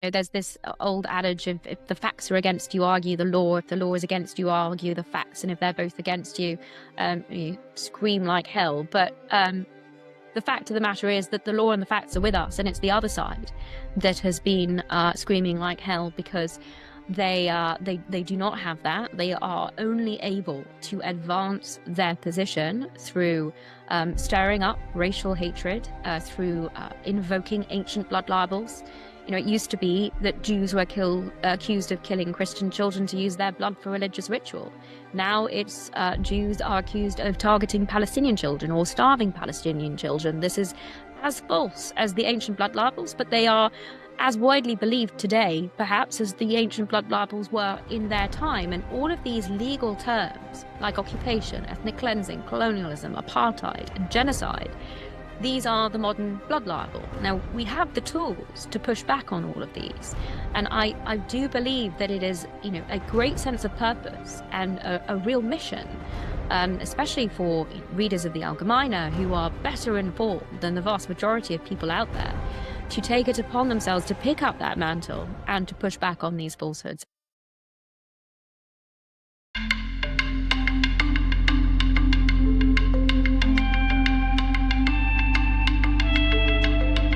There's this old adage of if the facts are against you, argue the law. If the law is against you, argue the facts. And if they're both against you, you scream like hell. But the fact of the matter is that the law and the facts are with us, and it's the other side that has been screaming like hell, because they do not have that. They are only able to advance their position through stirring up racial hatred, through invoking ancient blood libels. It used to be that Jews were accused of killing Christian children to use their blood for religious ritual. Now it's Jews are accused of targeting Palestinian children or starving Palestinian children. This is as false as the ancient blood libels, but they are as widely believed today, perhaps, as the ancient blood libels were in their time. And all of these legal terms, like occupation, ethnic cleansing, colonialism, apartheid, and genocide, these are the modern blood libel. Now, we have the tools to push back on all of these. And I do believe that it is, a great sense of purpose and a real mission, especially for readers of the Algemeiner, who are better informed than the vast majority of people out there, to take it upon themselves to pick up that mantle and to push back on these falsehoods.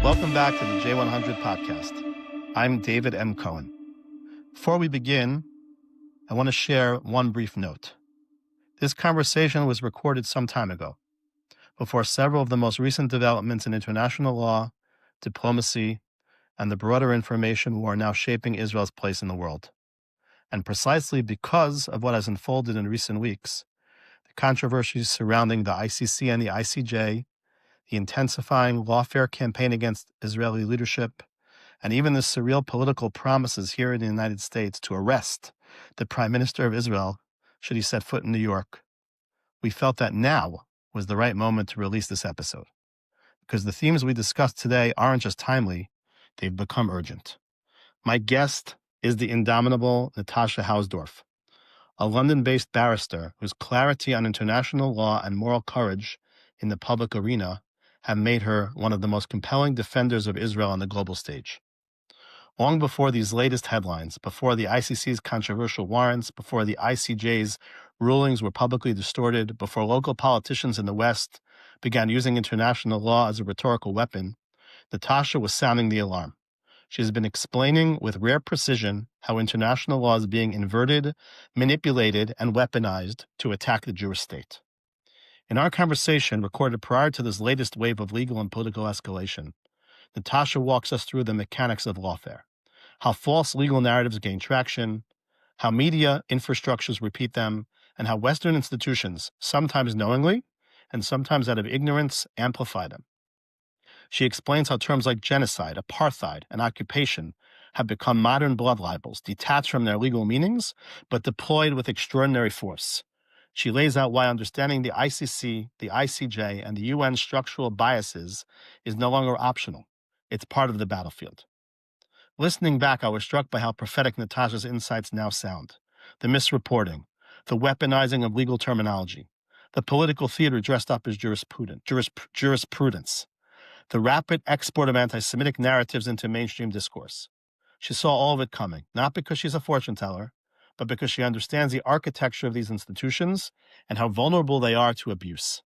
Welcome back to the J100 podcast. I'm David M. Cohen. Before we begin, I want to share one brief note. This conversation was recorded some time ago, before several of the most recent developments in international law, diplomacy, and the broader information war now shaping Israel's place in the world. And precisely because of what has unfolded in recent weeks, the controversies surrounding the ICC and the ICJ, the intensifying Lawfare campaign against Israeli leadership, and even the surreal political promises here in the United States to arrest the Prime Minister of Israel should he set foot in New York, we felt that now was the right moment to release this episode. Because the themes we discussed today aren't just timely, they've become urgent. My guest is the indomitable Natasha Hausdorff, a London-based barrister whose clarity on international law and moral courage in the public arena have made her one of the most compelling defenders of Israel on the global stage. Long before these latest headlines, before the ICC's controversial warrants, before the ICJ's rulings were publicly distorted, before local politicians in the West began using international law as a rhetorical weapon, Natasha was sounding the alarm. She has been explaining with rare precision how international law is being inverted, manipulated, and weaponized to attack the Jewish state. In our conversation, recorded prior to this latest wave of legal and political escalation, Natasha walks us through the mechanics of lawfare, how false legal narratives gain traction, how media infrastructures repeat them, and how Western institutions, sometimes knowingly and sometimes out of ignorance, amplify them. She explains how terms like genocide, apartheid, and occupation have become modern blood libels, detached from their legal meanings, but deployed with extraordinary force. She lays out why understanding the ICC, the ICJ, and the UN structural biases is no longer optional. It's part of the battlefield. Listening back, I was struck by how prophetic Natasha's insights now sound. The misreporting, the weaponizing of legal terminology, the political theater dressed up as jurisprudence, the rapid export of anti-Semitic narratives into mainstream discourse. She saw all of it coming, not because she's a fortune teller, but because she understands the architecture of these institutions and how vulnerable they are to abuse.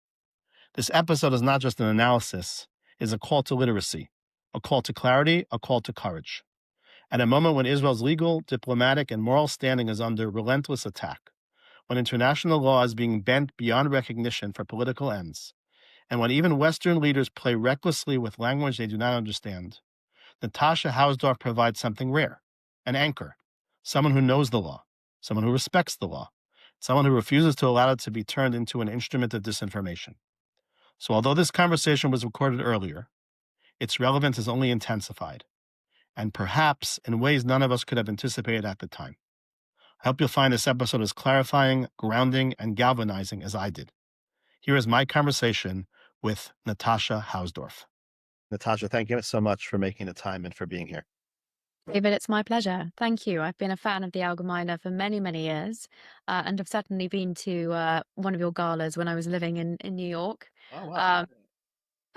This episode is not just an analysis, it is a call to literacy, a call to clarity, a call to courage. At a moment when Israel's legal, diplomatic, and moral standing is under relentless attack, when international law is being bent beyond recognition for political ends, and when even Western leaders play recklessly with language they do not understand, Natasha Hausdorff provides something rare, an anchor, someone who knows the law, someone who respects the law, someone who refuses to allow it to be turned into an instrument of disinformation. So although this conversation was recorded earlier, its relevance is only intensified, and perhaps in ways none of us could have anticipated at the time. I hope you'll find this episode as clarifying, grounding, and galvanizing as I did. Here is my conversation with Natasha Hausdorff. Natasha, thank you so much for making the time and for being here. David, it's my pleasure. Thank you. I've been a fan of the Algemeiner for many, many years, and I've certainly been to one of your galas when I was living in New York. Oh, wow.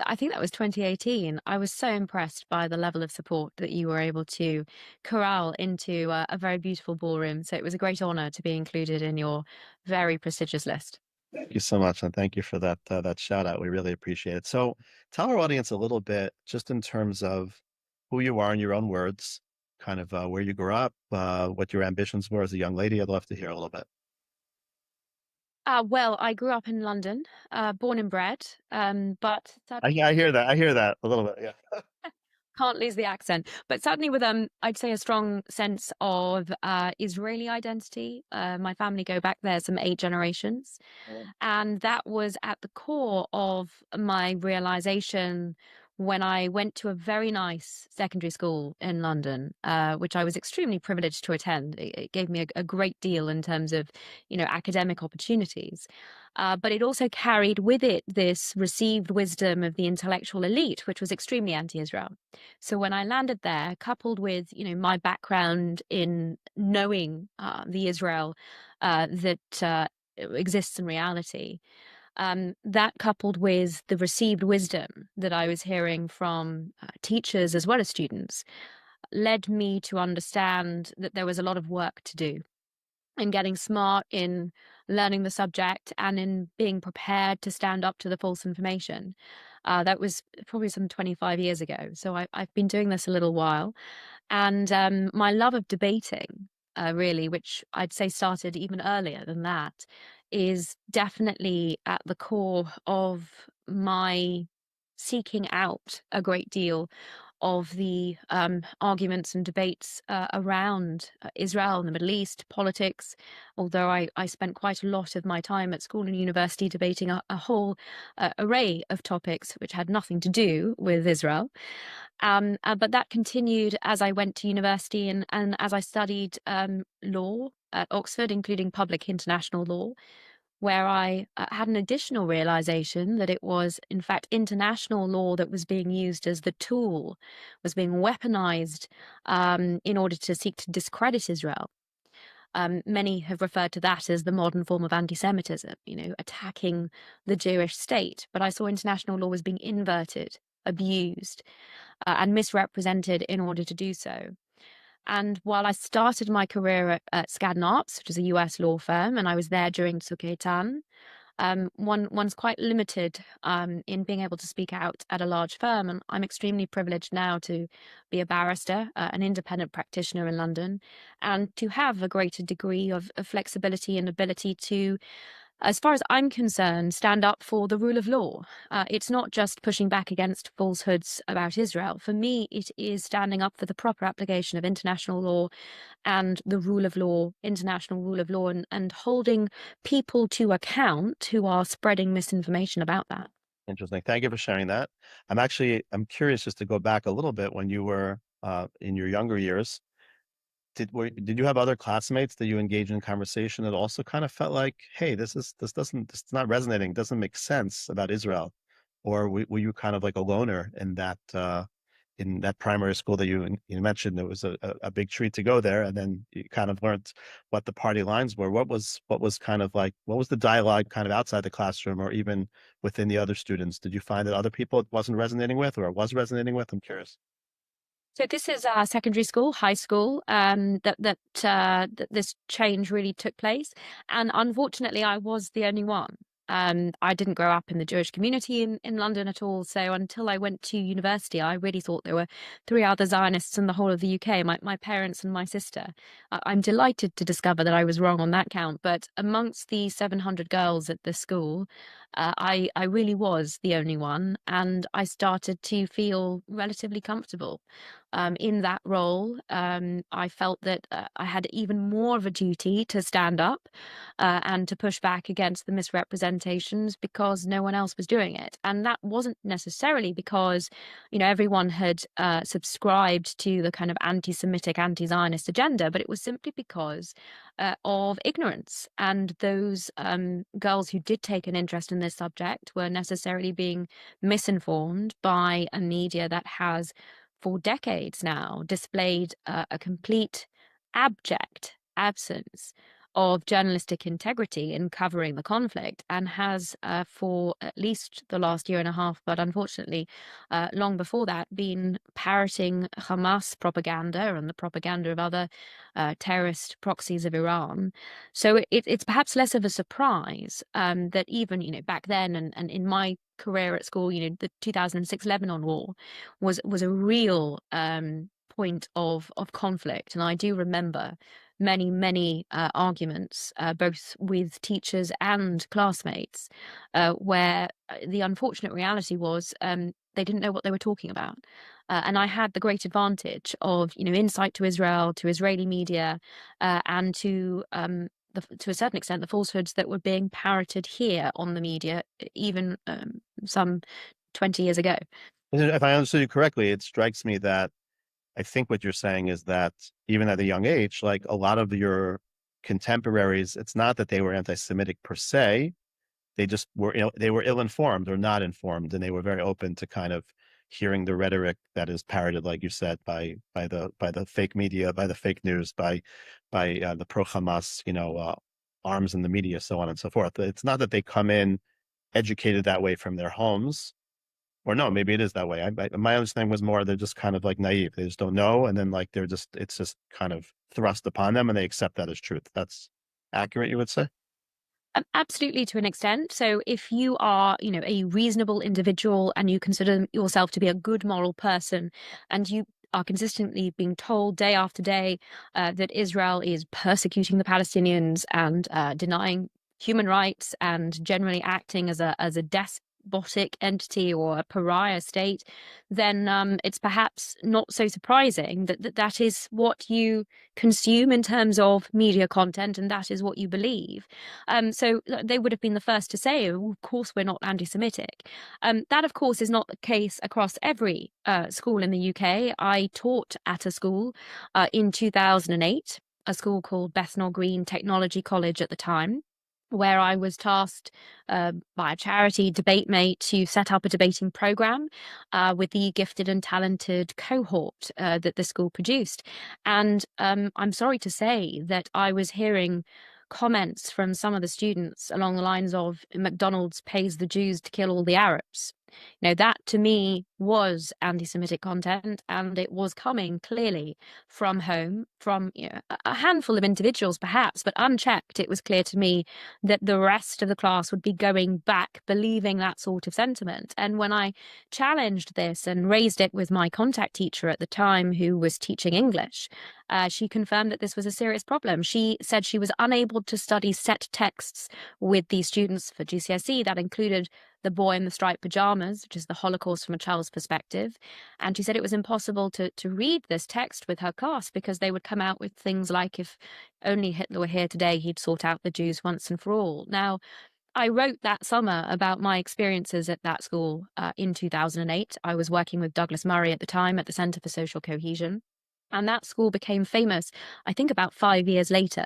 I think that was 2018. I was so impressed by the level of support that you were able to corral into a very beautiful ballroom. So it was a great honor to be included in your very prestigious list. Thank you so much, and thank you for that shout out. We really appreciate it. So, tell our audience a little bit, just in terms of who you are in your own words, kind of where you grew up, what your ambitions were as a young lady. I'd love to hear a little bit. Well, I grew up in London, born and bred, but I hear that. I hear that a little bit. Yeah. can't lose the accent, but certainly with I'd say a strong sense of Israeli identity. My family go back there some 8 generations, and that was at the core of my realization when I went to a very nice secondary school in London, which I was extremely privileged to attend. It gave me a great deal in terms of, academic opportunities. But it also carried with it this received wisdom of the intellectual elite, which was extremely anti-Israel. So when I landed there, coupled with, my background in knowing the Israel that exists in reality, that coupled with the received wisdom that I was hearing from teachers as well as students led me to understand that there was a lot of work to do in getting smart, in learning the subject, and in being prepared to stand up to the false information. That was probably some 25 years ago. So I've been doing this a little while. And my love of debating, really, which I'd say started even earlier than that, is definitely at the core of my seeking out a great deal of the arguments and debates around Israel and the Middle East, politics, although I spent quite a lot of my time at school and university debating a whole array of topics which had nothing to do with Israel. But that continued as I went to university and as I studied law at Oxford, including public international law, where I had an additional realization that it was, in fact, international law that was being used as the tool, was being weaponized in order to seek to discredit Israel. Many have referred to that as the modern form of anti-Semitism, attacking the Jewish state. But I saw international law was being inverted, abused, and misrepresented in order to do so. And while I started my career at Skadden Arps, which is a US law firm, and I was there during Tzuk Eitan, one's quite limited in being able to speak out at a large firm. And I'm extremely privileged now to be a barrister, an independent practitioner in London, and to have a greater degree of flexibility and ability to, as far as I'm concerned, stand up for the rule of law. It's not just pushing back against falsehoods about Israel. For me, it is standing up for the proper application of international law and the rule of law, international rule of law, and holding people to account who are spreading misinformation about that. Interesting. Thank you for sharing that. I'm curious, just to go back a little bit, when you were in your younger years. Did you have other classmates that you engaged in conversation that also kind of felt like, hey, this is not resonating, doesn't make sense about Israel? Or were you kind of like a loner in that primary school that you mentioned? It was a big treat to go there, and then you kind of learned what the party lines were. What was the dialogue kind of outside the classroom, or even within the other students? Did you find that other people it wasn't resonating with, or it was resonating with? I'm curious. So this is secondary school, high school, that this change really took place. And unfortunately, I was the only one. I didn't grow up in the Jewish community in London at all. So until I went to university, I really thought there were 3 other Zionists in the whole of the UK, my parents and my sister. I'm delighted to discover that I was wrong on that count. But amongst the 700 girls at the school, I really was the only one. And I started to feel relatively comfortable in that role. I felt that I had even more of a duty to stand up and to push back against the misrepresentations because no one else was doing it. And that wasn't necessarily because, everyone had subscribed to the kind of anti-Semitic, anti-Zionist agenda, but it was simply because of ignorance. And those girls who did take an interest in this subject were necessarily being misinformed by a media that has, for decades now, displayed a complete abject absence of journalistic integrity in covering the conflict, and has for at least the last year and a half, but unfortunately long before that, been parroting Hamas propaganda and the propaganda of other terrorist proxies of Iran. So it's perhaps less of a surprise that even, back then and in my career at school, the 2006 Lebanon war was a real point of conflict. And I do remember many arguments, both with teachers and classmates, where the unfortunate reality was they didn't know what they were talking about. And I had the great advantage of, insight to Israel, to Israeli media, and to a certain extent, the falsehoods that were being parroted here on the media, even some 20 years ago. If I understood you correctly, it strikes me that I think what you're saying is that even at a young age, like a lot of your contemporaries, it's not that they were anti-Semitic per se. They just were, they were ill-informed or not informed, and they were very open to kind of hearing the rhetoric that is parroted, like you said, by the fake media, by the fake news, by the pro-Hamas, arms in the media, so on and so forth. It's not that they come in educated that way from their homes. Or no, maybe it is that way. My understanding was more they're just kind of like naive. They just don't know, and then like it's just kind of thrust upon them, and they accept that as truth. That's accurate, you would say? Absolutely, to an extent. So if you are, a reasonable individual and you consider yourself to be a good moral person, and you are consistently being told day after day that Israel is persecuting the Palestinians and denying human rights and generally acting as a despotic entity or a pariah state, then it's perhaps not so surprising that is what you consume in terms of media content, and that is what you believe. So they would have been the first to say, oh, of course, we're not anti-Semitic. That, of course, is not the case across every school in the UK. I taught at a school in 2008, a school called Bethnal Green Technology College at the time, where I was tasked by a charity DebateMate to set up a debating program with the gifted and talented cohort that the school produced. And I'm sorry to say that I was hearing comments from some of the students along the lines of McDonald's pays the Jews to kill all the Arabs. That to me was anti-Semitic content, and it was coming clearly from home, from a handful of individuals perhaps, but unchecked, it was clear to me that the rest of the class would be going back believing that sort of sentiment. And when I challenged this and raised it with my contact teacher at the time, who was teaching English, she confirmed that this was a serious problem. She said she was unable to study set texts with these students for GCSE. That included The Boy in the Striped Pajamas, which is the Holocaust from a child's perspective. And she said it was impossible to read this text with her class because they would come out with things like, if only Hitler were here today, he'd sort out the Jews once and for all. Now, I wrote that summer about my experiences at that school in 2008. I was working with Douglas Murray at the time at the Centre for Social Cohesion. And that school became famous, I think, about 5 years later.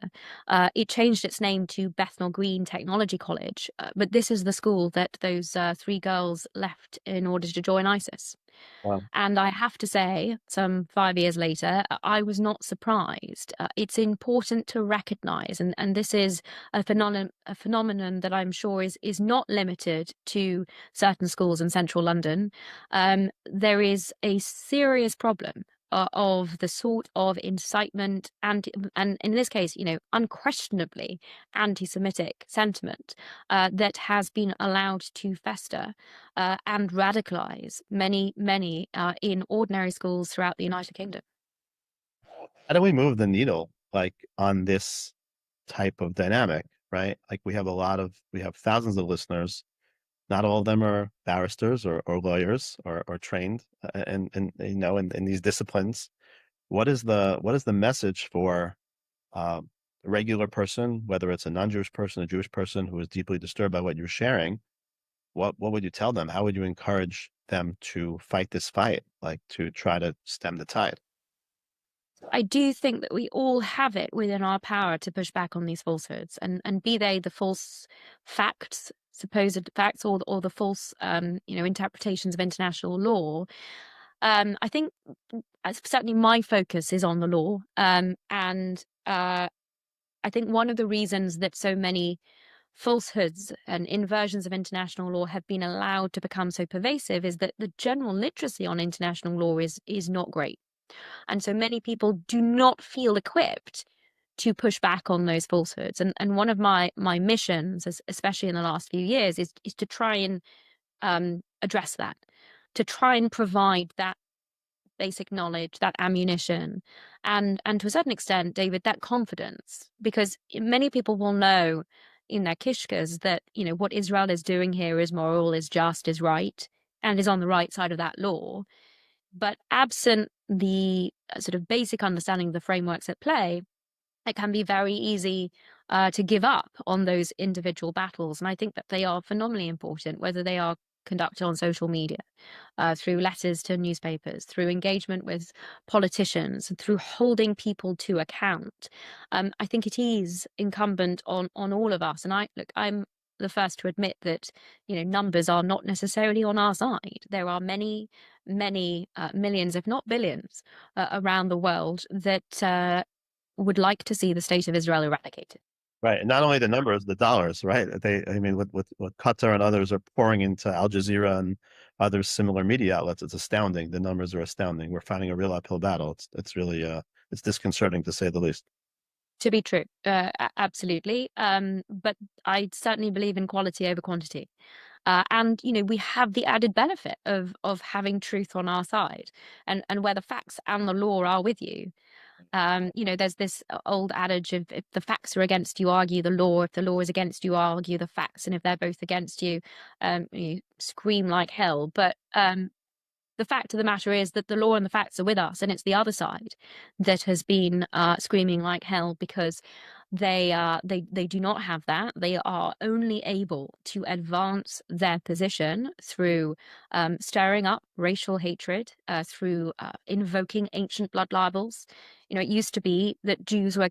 It changed its name to Bethnal Green Technology College. But this is the school that those 3 girls left in order to join ISIS. Wow. And I have to say, some 5 years later, I was not surprised. It's important to recognize, and this is a phenomenon that I'm sure is not limited to certain schools in central London. There is a serious problem of the sort of incitement and in this case, unquestionably anti-Semitic sentiment that has been allowed to fester and radicalize many in ordinary schools throughout the United Kingdom. How do we move the needle, like on this type of dynamic, right? Like we have thousands of listeners. Not all of them are barristers or lawyers or trained in these disciplines. What is the message for a regular person, whether it's a non-Jewish person, a Jewish person who is deeply disturbed by what you're sharing? What would you tell them? How would you encourage them to fight this fight, like to try to stem the tide? I do think that we all have it within our power to push back on these falsehoods, and be they the false facts, supposed facts, or the false, interpretations of international law. I think certainly my focus is on the law, and I think one of the reasons that so many falsehoods and inversions of international law have been allowed to become so pervasive is that the general literacy on international law is not great. And so many people do not feel equipped to push back on those falsehoods. And one of my missions, especially in the last few years, is to try and address that, to try and provide that basic knowledge, that ammunition, and to a certain extent, David, that confidence, because many people will know in their kishkas that, you know, what Israel is doing here is moral, is just, is right, and is on the right side of that law. But absent the sort of basic understanding of the frameworks at play, it can be very easy to give up on those individual battles. And I think that they are phenomenally important, whether they are conducted on social media, through letters to newspapers, through engagement with politicians, through holding people to account. I think it is incumbent on all of us. And I'm the first to admit that, you know, numbers are not necessarily on our side. There are many millions, if not billions, around the world that would like to see the state of Israel eradicated. Right. And not only the numbers, the dollars, right? What Qatar and others are pouring into Al Jazeera and other similar media outlets, it's astounding. The numbers are astounding. We're fighting a real uphill battle. It's really, it's disconcerting to say the least. To be true, absolutely. But I certainly believe in quality over quantity. And, you know, we have the added benefit of having truth on our side, and where the facts and the law are with you. You know, there's this old adage of if the facts are against you, argue the law. If the law is against you, argue the facts. And if they're both against you, you scream like hell. But the fact of the matter is that the law and the facts are with us, and it's the other side that has been screaming like hell, because they do not have that. They are only able to advance their position through stirring up racial hatred, through invoking ancient blood libels. You know, it used to be that Jews were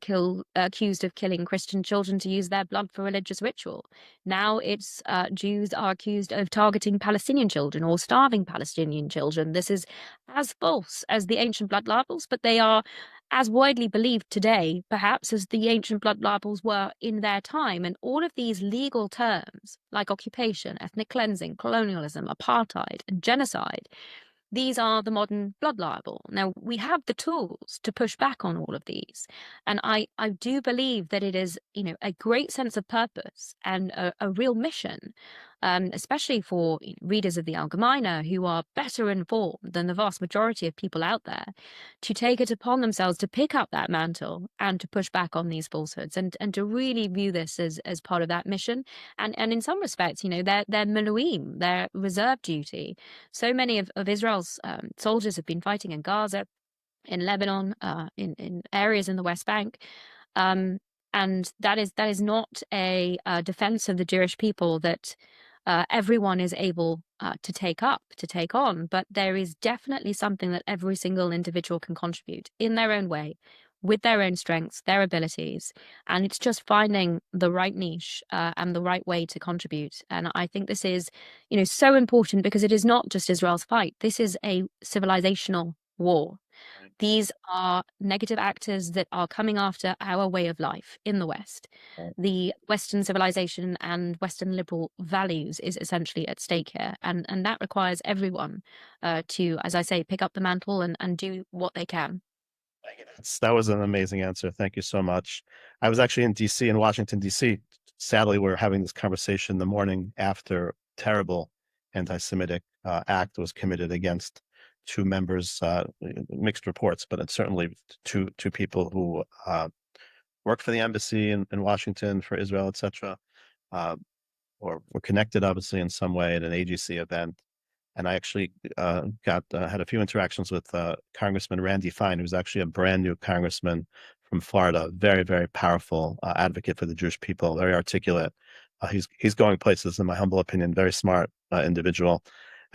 accused of killing Christian children to use their blood for religious ritual. Now it's Jews are accused of targeting Palestinian children or starving Palestinian children. This is as false as the ancient blood libels, but they are as widely believed today, perhaps, as the ancient blood libels were in their time. And all of these legal terms, like occupation, ethnic cleansing, colonialism, apartheid, and genocide, these are the modern blood libel. Now, we have the tools to push back on all of these. And I do believe that it is, you know, a great sense of purpose and a real mission, especially for readers of the Algemeiner, who are better informed than the vast majority of people out there, to take it upon themselves to pick up that mantle and to push back on these falsehoods, and to really view this as part of that mission. And in some respects, you know, their Miluim, their reserve duty. So many of Israel's soldiers have been fighting in Gaza, in Lebanon, in areas in the West Bank. And that is not a defense of the Jewish people that everyone is able to take on, but there is definitely something that every single individual can contribute in their own way, with their own strengths, their abilities, and it's just finding the right niche and the right way to contribute. And I think this is, you know, so important, because it is not just Israel's fight. This is a civilizational war. These are negative actors that are coming after our way of life in the West. The Western civilization and Western liberal values is essentially at stake here. And that requires everyone to, as I say, pick up the mantle and do what they can. That was an amazing answer. Thank you so much. I was actually in DC, in Washington, DC. Sadly, we're having this conversation the morning after terrible anti-Semitic act was committed against two members, mixed reports, but it's certainly two people who worked for the embassy in Washington, for Israel, etc., or were connected, obviously, in some way at an AGC event. And I actually had a few interactions with Congressman Randy Fine, who's actually a brand new congressman from Florida, very, very powerful advocate for the Jewish people, very articulate. He's going places, in my humble opinion, very smart individual.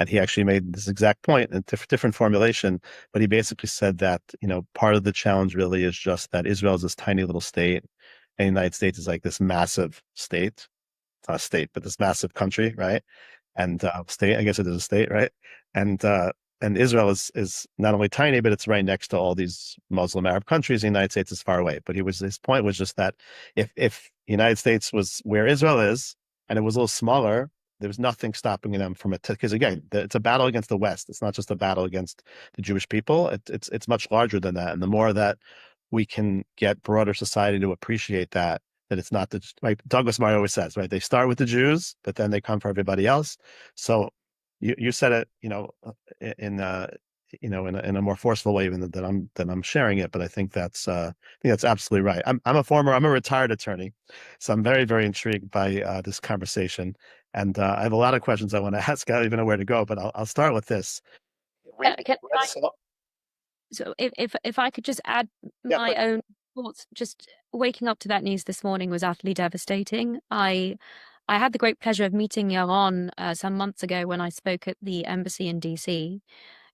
And he actually made this exact point in different formulation, but he basically said that, you know, part of the challenge really is just that Israel is this tiny little state, and the United States is like this massive state. It's not a state, but this massive country, right? And state, I guess it is a state, right? And and Israel is not only tiny, but it's right next to all these Muslim Arab countries. The United States is far away. But his point was just that if the United States was where Israel is and it was a little smaller, there was nothing stopping them from it. Because again, it's a battle against the West. It's not just a battle against the Jewish people. It's much larger than that. And the more that we can get broader society to appreciate that it's not the right. Douglas Murray always says, right? They start with the Jews, but then they come for everybody else. So you said it, in in a more forceful way than I'm sharing it. But I think that's absolutely right. I'm a retired attorney, so I'm very, very intrigued by this conversation, and I have a lot of questions I want to ask. I don't even know where to go, but I'll start with this. So if I could just add my own thoughts, just waking up to that news this morning was utterly devastating. I had the great pleasure of meeting Yaron some months ago when I spoke at the embassy in DC,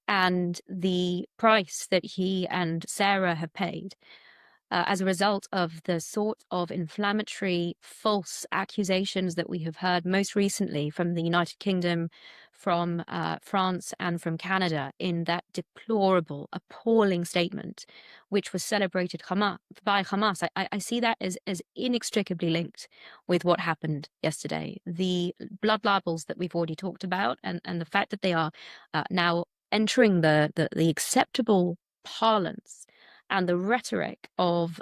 and the price that he and Sarah have paid as a result of the sort of inflammatory, false accusations that we have heard most recently from the United Kingdom, from France, and from Canada in that deplorable, appalling statement, which was celebrated by Hamas. I see that as inextricably linked with what happened yesterday. The blood libels that we've already talked about, and the fact that they are now entering the acceptable parlance and the rhetoric of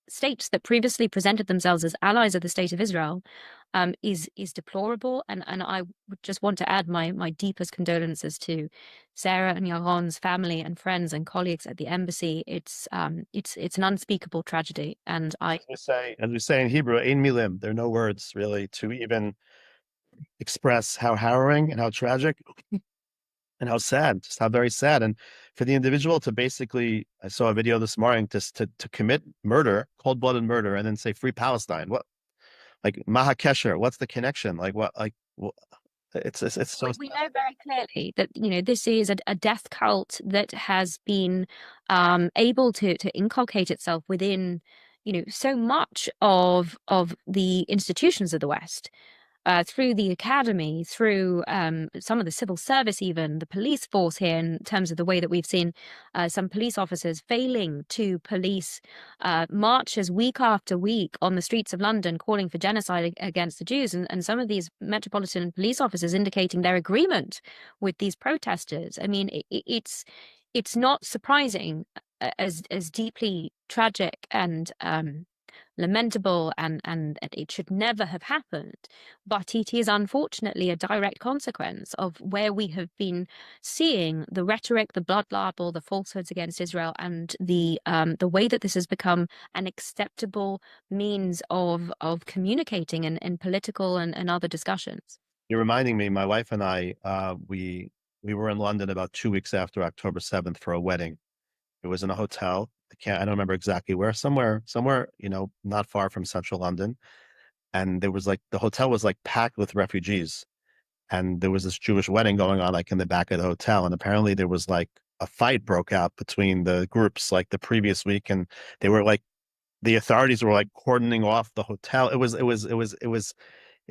states that previously presented themselves as allies of the State of Israel is deplorable. And I would just want to add my deepest condolences to Sarah and Yaron's family and friends and colleagues at the embassy. It's an unspeakable tragedy. And as we say in Hebrew, ein milim, there are no words really to even express how harrowing and how tragic and how sad, just how very sad. And for the individual to basically, I saw a video this morning, to commit murder, cold-blooded murder, and then say free Palestine. What, like Maha Kesher? What's the connection? Like what? Like it's so. We know very clearly that this is a death cult that has been able to inculcate itself within so much of the institutions of the West. Through the academy, through some of the civil service, even the police force here, in terms of the way that we've seen some police officers failing to police marches week after week on the streets of London calling for genocide against the Jews, and some of these metropolitan police officers indicating their agreement with these protesters. I mean, it's not surprising, as deeply tragic and lamentable, and it should never have happened, but it is unfortunately a direct consequence of where we have been seeing the rhetoric, the blood libel, the falsehoods against Israel, and the way that this has become an acceptable means of communicating in political and other discussions. You're reminding me, my wife and I, we were in London about 2 weeks after October 7th for a wedding. It was in a hotel. I don't remember exactly where, somewhere, not far from central London. And there was the hotel was packed with refugees. And there was this Jewish wedding going on in the back of the hotel. And apparently there was a fight broke out between the groups the previous week. And they were the authorities were cordoning off the hotel. It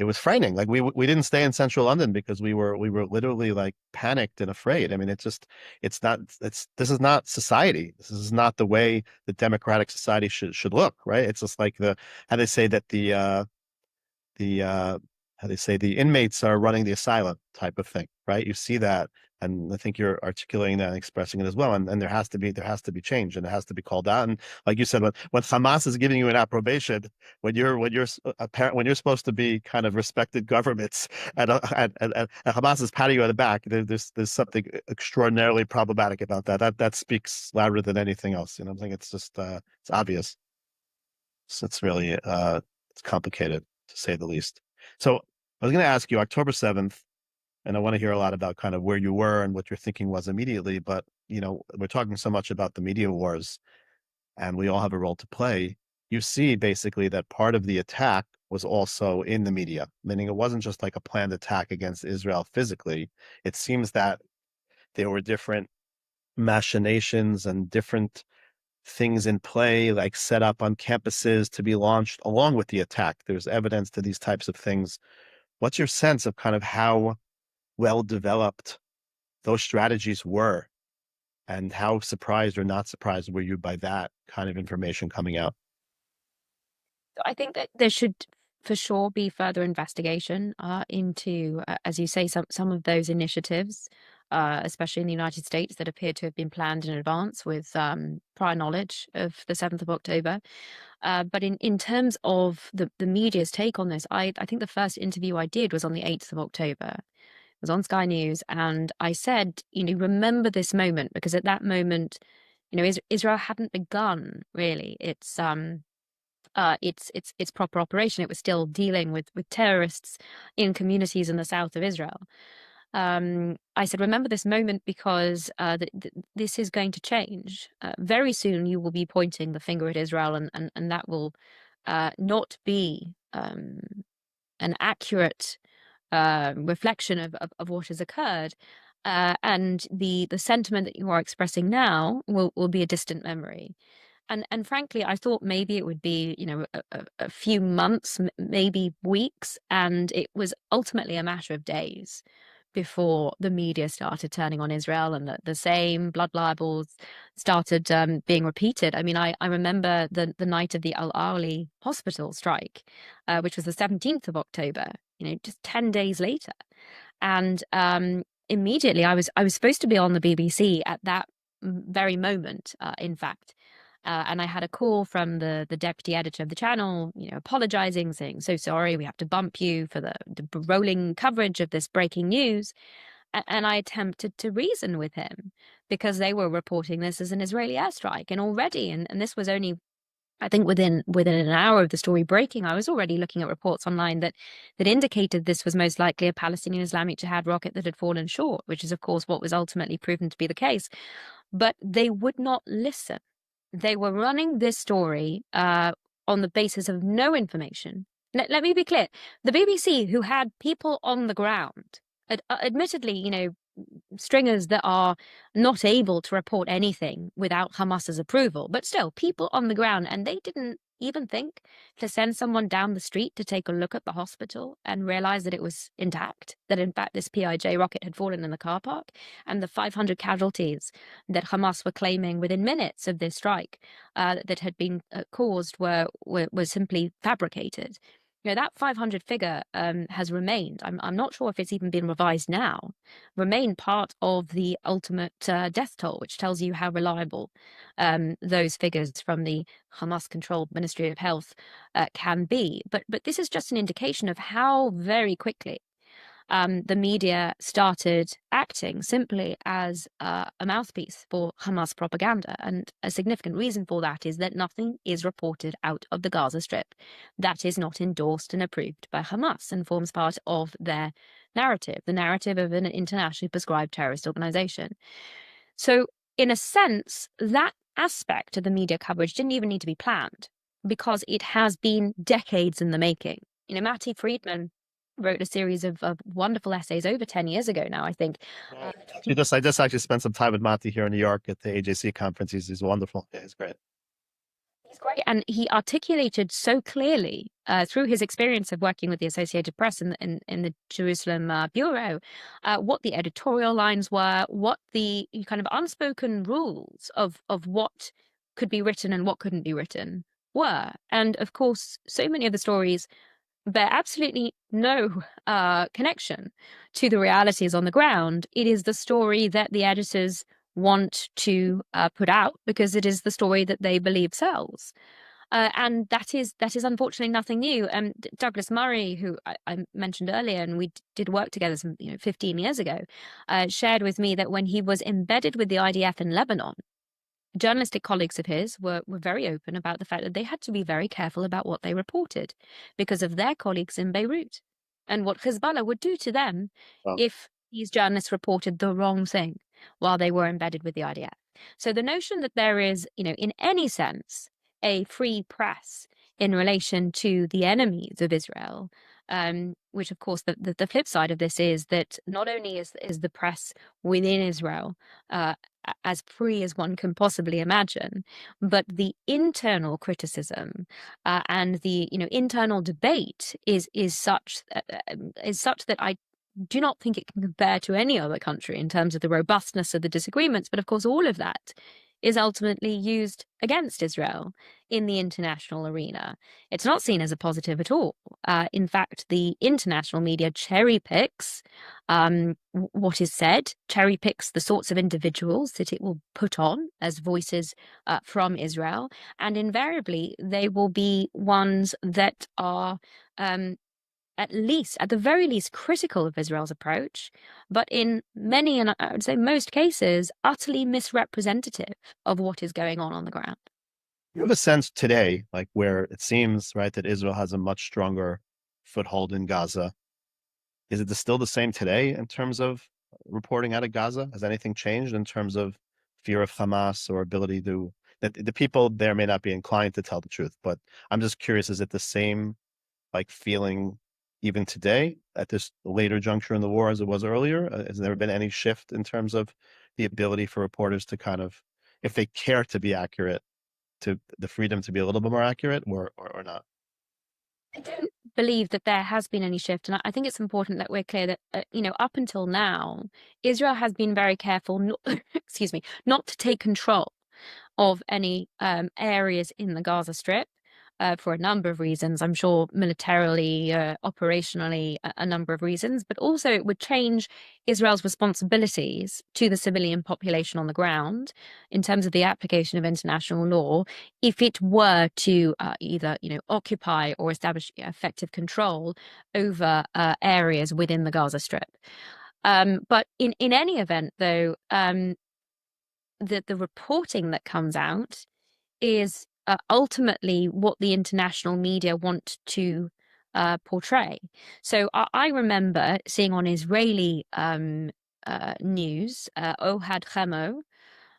was frightening. We didn't stay in central London because we were literally panicked and afraid. I mean, this is not society. This is not the way the democratic society should look, right? It's just how they say that the inmates are running the asylum type of thing, right? You see that, and I think you're articulating that and expressing it as well. And there has to be change, and it has to be called out. And like you said, when Hamas is giving you an approbation, when you're supposed to be kind of respected governments, and Hamas is patting you on the back, there's something extraordinarily problematic about that. That speaks louder than anything else. I think it's just it's obvious. So it's really it's complicated, to say the least. So I was going to ask you, October 7th, and I want to hear a lot about kind of where you were and what your thinking was immediately. But, we're talking so much about the media wars, and we all have a role to play. You see basically that part of the attack was also in the media, meaning it wasn't just a planned attack against Israel physically. It seems that there were different machinations and different things in play, set up on campuses to be launched along with the attack. There's evidence to these types of things. What's your sense of kind of how well developed those strategies were, and how surprised or not surprised were you by that kind of information coming out? I think that there should for sure be further investigation into, as you say, some of those initiatives, especially in the United States, that appear to have been planned in advance with prior knowledge of the 7th of October. But in terms of the media's take on this, I think the first interview I did was on the 8th of October. It was on Sky News, and I said, remember this moment, because at that moment, Israel hadn't begun really its proper operation. It was still dealing with terrorists in communities in the south of Israel. I said, remember this moment, because this is going to change. Very soon you will be pointing the finger at Israel, and that will not be an accurate reflection of what has occurred. And the sentiment that you are expressing now will be a distant memory. And frankly, I thought maybe it would be, a few months, maybe weeks, and it was ultimately a matter of days before the media started turning on Israel, and the same blood libels started being repeated. I mean, I remember the night of the Al Ahly hospital strike, which was the 17th of October, just 10 days later. And immediately I was supposed to be on the BBC at that very moment, in fact. And I had a call from the deputy editor of the channel, apologizing, saying, so sorry, we have to bump you for the rolling coverage of this breaking news. And I attempted to reason with him, because they were reporting this as an Israeli airstrike. And already, and this was only, I think, within an hour of the story breaking, I was already looking at reports online that indicated this was most likely a Palestinian Islamic Jihad rocket that had fallen short, which is, of course, what was ultimately proven to be the case. But they would not listen. They were running this story on the basis of no information. Let me be clear. The BBC, who had people on the ground, admittedly, stringers that are not able to report anything without Hamas's approval, but still people on the ground, and they didn't even think to send someone down the street to take a look at the hospital and realize that it was intact, that in fact this PIJ rocket had fallen in the car park, and the 500 casualties that Hamas were claiming within minutes of this strike that had been caused were simply fabricated. That 500 figure has remained. I'm not sure if it's even been revised now. Remain part of the ultimate death toll, which tells you how reliable those figures from the Hamas-controlled Ministry of Health can be. But this is just an indication of how very quickly the media started acting simply as a mouthpiece for Hamas propaganda. And a significant reason for that is that nothing is reported out of the Gaza Strip that is not endorsed and approved by Hamas and forms part of their narrative, the narrative of an internationally prescribed terrorist organization. So, in a sense, that aspect of the media coverage didn't even need to be planned, because it has been decades in the making. Matti Friedman wrote a series of wonderful essays over 10 years ago now, I think. I just actually spent some time with Matti here in New York at the AJC conference. He's wonderful. Yeah, he's great. He's great. And he articulated so clearly through his experience of working with the Associated Press in the Jerusalem bureau, what the editorial lines were, what the kind of unspoken rules of what could be written and what couldn't be written were. And of course, so many of the stories bear absolutely no connection to the realities on the ground. It is the story that the editors want to put out because it is the story that they believe sells. And that is unfortunately nothing new. Douglas Murray, who I mentioned earlier, and we did work together 15 years ago, shared with me that when he was embedded with the IDF in Lebanon, journalistic colleagues of his were very open about the fact that they had to be very careful about what they reported because of their colleagues in Beirut and what Hezbollah would do to them if these journalists reported the wrong thing while they were embedded with the IDF. So the notion that there is, in any sense, a free press in relation to the enemies of Israel, which of course the flip side of this is that not only is the press within Israel as free as one can possibly imagine, but the internal criticism and the internal debate is such that do not think it can compare to any other country in terms of the robustness of the disagreements. But of course, all of that is ultimately used against Israel in the international arena. It's not seen as a positive at all. In fact, the international media cherry picks what is said, cherry picks the sorts of individuals that it will put on as voices from Israel. And invariably, they will be ones that are at the very least, critical of Israel's approach, but in many, and I would say most cases, utterly misrepresentative of what is going on the ground. You have a sense today, like where it seems, right, that Israel has a much stronger foothold in Gaza. Is it still the same today in terms of reporting out of Gaza? Has anything changed in terms of fear of Hamas or ability to, that the people there may not be inclined to tell the truth, but I'm just curious, is it the same like feeling even today at this later juncture in the war as it was earlier? Has there been any shift in terms of the ability for reporters to kind of, if they care to be accurate, to the freedom to be a little bit more accurate or not? I don't believe that there has been any shift. And I think it's important that we're clear that, up until now, Israel has been very careful, not to take control of any areas in the Gaza Strip. For a number of reasons, I'm sure militarily, operationally, a number of reasons, but also it would change Israel's responsibilities to the civilian population on the ground in terms of the application of international law if it were to either occupy or establish effective control over areas within the Gaza Strip. But in any event, though, the reporting that comes out is ultimately what the international media want to portray. So I remember seeing on Israeli news, Ohad Chemo,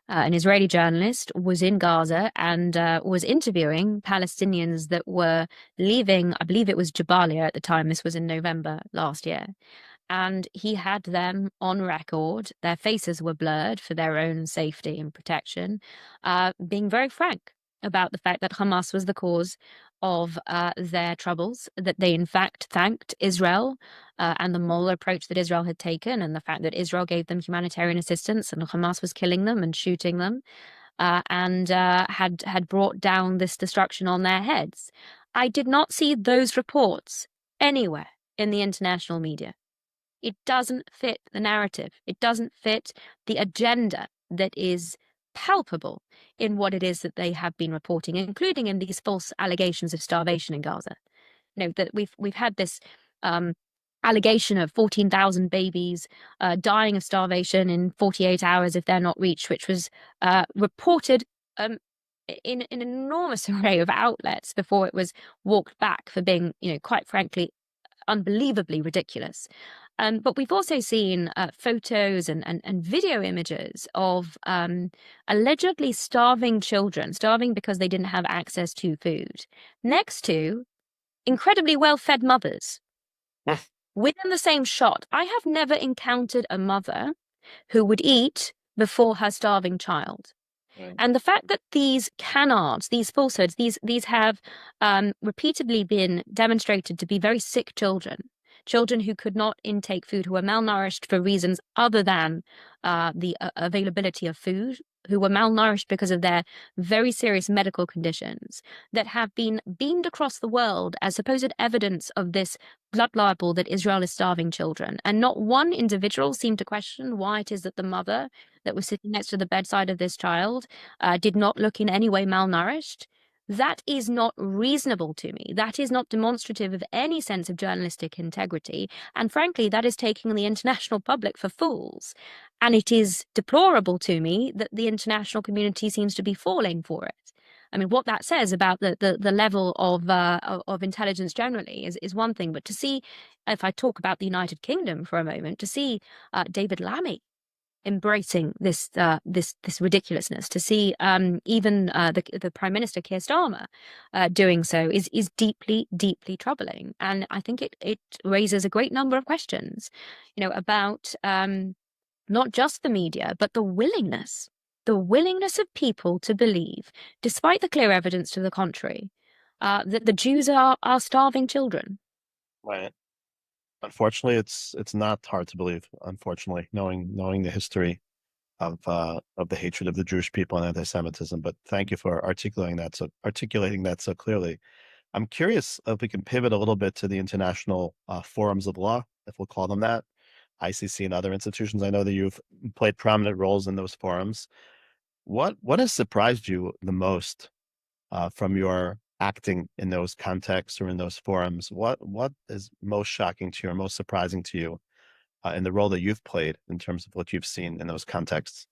an Israeli journalist, was in Gaza and was interviewing Palestinians that were leaving, I believe it was Jabalia at the time, this was in November last year. And he had them on record, their faces were blurred for their own safety and protection, being very frank about the fact that Hamas was the cause of their troubles, that they in fact thanked Israel and the moral approach that Israel had taken, and the fact that Israel gave them humanitarian assistance and Hamas was killing them and shooting them, and had brought down this destruction on their heads. I did not see those reports anywhere in the international media. It doesn't fit the narrative. It doesn't fit the agenda that is palpable in what it is that they have been reporting, including in these false allegations of starvation in Gaza. That we've had this allegation of 14,000 babies dying of starvation in 48 hours if they're not reached, which was reported in an enormous array of outlets before it was walked back for being, quite frankly, unbelievably ridiculous. But we've also seen photos and video images of allegedly starving children, starving because they didn't have access to food, next to incredibly well-fed mothers. Within the same shot, I have never encountered a mother who would eat before her starving child. Right. And the fact that these canards, these falsehoods, these have repeatedly been demonstrated to be very sick children who could not intake food, who were malnourished for reasons other than the availability of food, who were malnourished because of their very serious medical conditions, that have been beamed across the world as supposed evidence of this blood libel that Israel is starving children. And not one individual seemed to question why it is that the mother that was sitting next to the bedside of this child did not look in any way malnourished. That is not reasonable to me. That is not demonstrative of any sense of journalistic integrity. And frankly, that is taking the international public for fools. And it is deplorable to me that the international community seems to be falling for it. I mean, what that says about the level of intelligence generally is one thing. But to see, if I talk about the United Kingdom for a moment, to see David Lammy embracing this ridiculousness, to see even the Prime Minister Keir Starmer doing so is deeply, deeply troubling. And I think it raises a great number of questions, about not just the media, but the willingness of people to believe, despite the clear evidence to the contrary, that the Jews are starving children. Right. Unfortunately, it's not hard to believe. Unfortunately, knowing the history of the hatred of the Jewish people and anti-Semitism. But thank you for articulating that so clearly. I'm curious if we can pivot a little bit to the international forums of law, if we'll call them that, ICC and other institutions. I know that you've played prominent roles in those forums. What has surprised you the most from your acting in those contexts or in those forums? What is most shocking to you or most surprising to you in the role that you've played in terms of what you've seen in those contexts?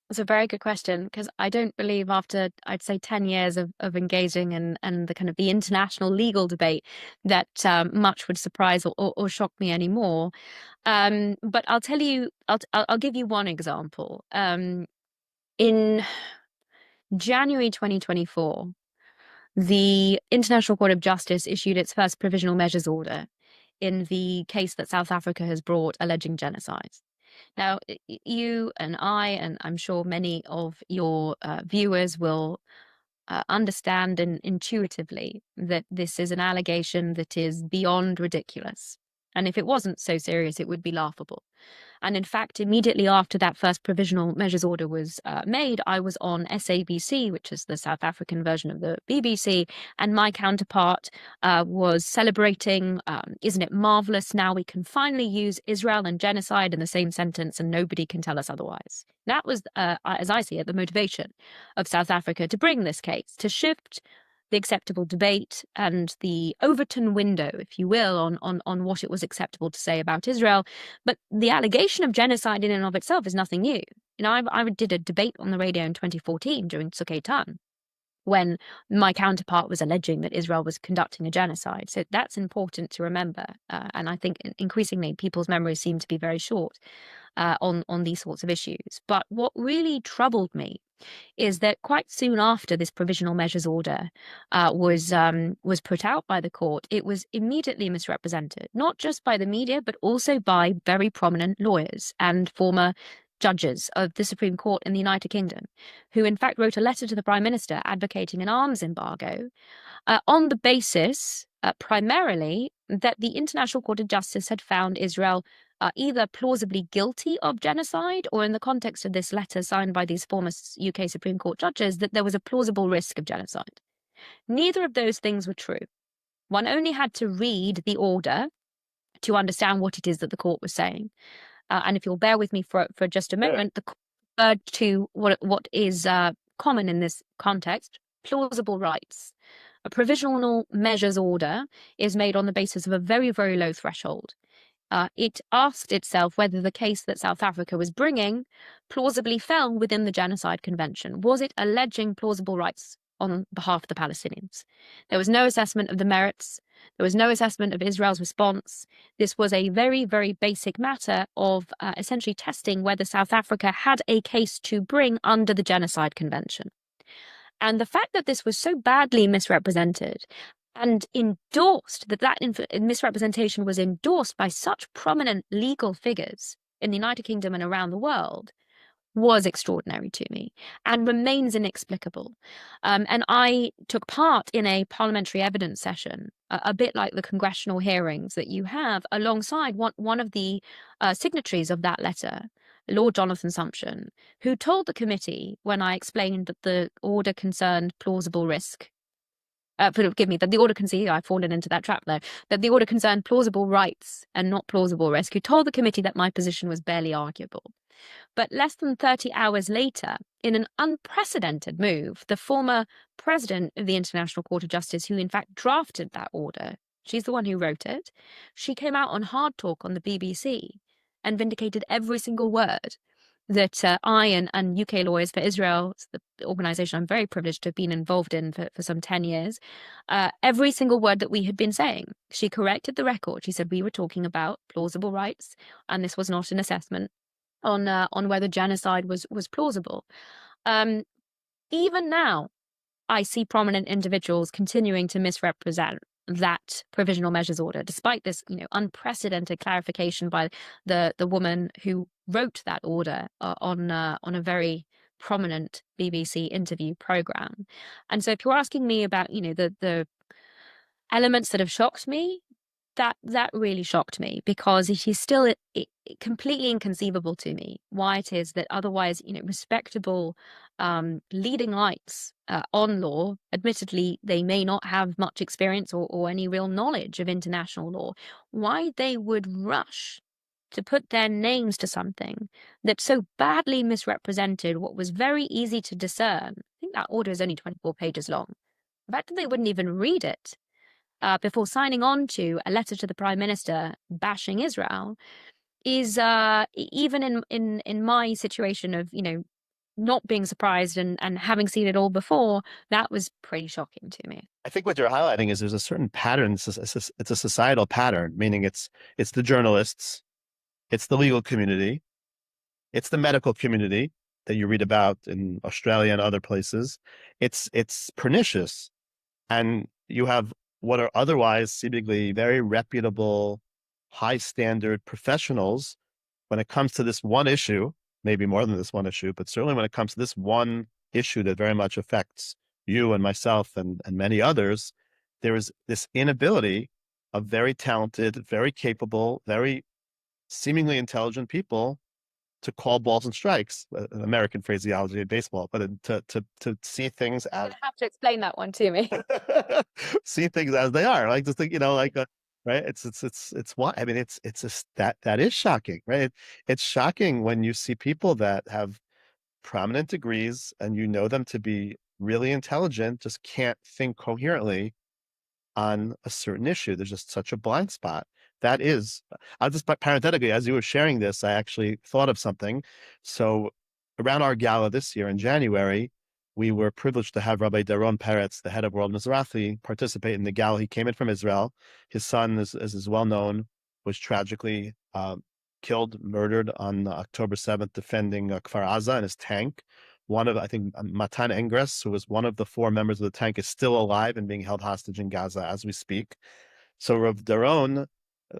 It's a very good question, because I don't believe after, I'd say, 10 years of engaging and the kind of the international legal debate that much would surprise or shock me anymore. But I'll tell you, I'll give you one example. In January 2024, the International Court of Justice issued its first provisional measures order in the case that South Africa has brought alleging genocide. Now, you and I, and I'm sure many of your viewers will understand intuitively that this is an allegation that is beyond ridiculous. And if it wasn't so serious, it would be laughable. And in fact, immediately after that first provisional measures order was made, I was on SABC, which is the South African version of the BBC, and my counterpart was celebrating, isn't it marvelous, now we can finally use Israel and genocide in the same sentence and nobody can tell us otherwise. That was, as I see it, the motivation of South Africa to bring this case, to shift the acceptable debate and the Overton window, if you will, on what it was acceptable to say about Israel. But the allegation of genocide in and of itself is nothing new. You know, I did a debate on the radio in 2014 during Tzuk Eitan, when my counterpart was alleging that Israel was conducting a genocide. So that's important to remember. And I think increasingly people's memories seem to be very short on these sorts of issues. But what really troubled me is that quite soon after this provisional measures order was put out by the court, it was immediately misrepresented, not just by the media, but also by very prominent lawyers and former judges of the Supreme Court in the United Kingdom, who in fact wrote a letter to the Prime Minister advocating an arms embargo on the basis, primarily, that the International Court of Justice had found Israel either plausibly guilty of genocide, or in the context of this letter signed by these former UK Supreme Court judges, that there was a plausible risk of genocide. Neither of those things were true. One only had to read the order to understand what it is that the court was saying. And if you'll bear with me for just a moment, the court referred to what is common in this context, plausible rights. A provisional measures order is made on the basis of a very, very low threshold. It asked itself whether the case that South Africa was bringing plausibly fell within the Genocide Convention. Was it alleging plausible rights on behalf of the Palestinians? There was no assessment of the merits. There was no assessment of Israel's response. This was a very, very basic matter of essentially testing whether South Africa had a case to bring under the Genocide Convention. And the fact that this was so badly misrepresented and endorsed, that misrepresentation was endorsed by such prominent legal figures in the United Kingdom and around the world, was extraordinary to me and remains inexplicable. And I took part in a parliamentary evidence session, a bit like the congressional hearings that you have, alongside one of the signatories of that letter, Lord Jonathan Sumption, who told the committee, when I explained that the order concerned plausible risk, forgive me, that the order I've fallen into that trap there, that the order concerned plausible rights and not plausible risk, who told the committee that my position was barely arguable. But less than 30 hours later, in an unprecedented move, the former president of the International Court of Justice, who in fact drafted that order, she's the one who wrote it, she came out on Hard Talk on the BBC and vindicated every single word that I and UK Lawyers for Israel, the organization I'm very privileged to have been involved in for some 10 years, every single word that we had been saying. She corrected the record. She said we were talking about plausible rights, and this was not an assessment on whether genocide was plausible. Even now, I see prominent individuals continuing to misrepresent that provisional measures order, despite this, unprecedented clarification by the woman who wrote that order on a very prominent BBC interview program. And so, if you're asking me about, the elements that have shocked me, that really shocked me, because it is still completely inconceivable to me why it is that otherwise, respectable leading lights on law, admittedly they may not have much experience or any real knowledge of international law, why they would rush to put their names to something that so badly misrepresented what was very easy to discern. I think that order is only 24 pages long. The fact that they wouldn't even read it before signing on to a letter to the Prime Minister bashing Israel is, even in my situation of, not being surprised and having seen it all before, that was pretty shocking to me. I think what you're highlighting is there's a certain pattern. It's a societal pattern, meaning it's the journalists, it's the legal community, it's the medical community that you read about in Australia and other places. It's pernicious. And you have what are otherwise seemingly very reputable, high standard professionals when it comes to this one issue, maybe more than this one issue, but certainly when it comes to this one issue that very much affects you and myself and many others, there is this inability of very talented, very capable, very seemingly intelligent people to call balls and strikes, an American phraseology in baseball, but to see things as— You have to explain that one to me. see things as they are, like just think, right? It's what I mean. It's just that is shocking, right? It's shocking when you see people that have prominent degrees and you know them to be really intelligent, just can't think coherently on a certain issue. There's just such a blind spot. That is, I'll just parenthetically, as you were sharing this, I actually thought of something. So around our gala this year in January, we were privileged to have Rabbi Daron Peretz, the head of World Mizrahi, participate in the gala. He came in from Israel. His son, as is well known, was tragically killed, murdered on October 7th, defending Kfar Aza in his tank. One of, I think, Matan Engres, who was one of the 4 members of the tank, is still alive and being held hostage in Gaza as we speak. So Rav Daron,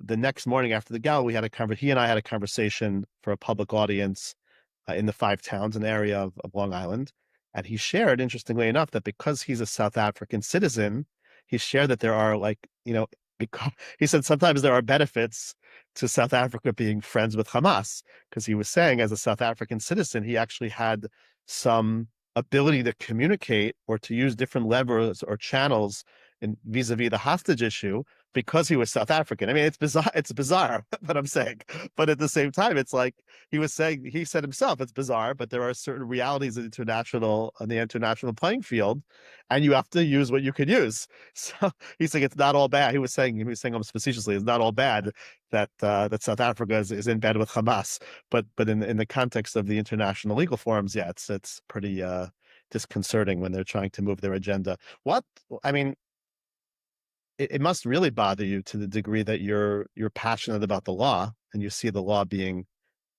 the next morning after the gala, he and I had a conversation for a public audience in the 5 towns, an area of Long Island. And he shared, interestingly enough, that because he's a South African citizen, he shared that there are because he said sometimes there are benefits to South Africa being friends with Hamas, because he was saying as a South African citizen, he actually had some ability to communicate or to use different levers or channels in vis-a-vis the hostage issue because he was South African. I mean, it's bizarre what I'm saying, but at the same time, it's like he said himself, it's bizarre, but there are certain realities on the international playing field, and you have to use what you can use. So he's saying it's not all bad. He was saying almost facetiously, it's not all bad that South Africa is in bed with Hamas, but in the context of the international legal forums, yeah, it's pretty disconcerting when they're trying to move their agenda. It must really bother you to the degree that you're passionate about the law and you see the law being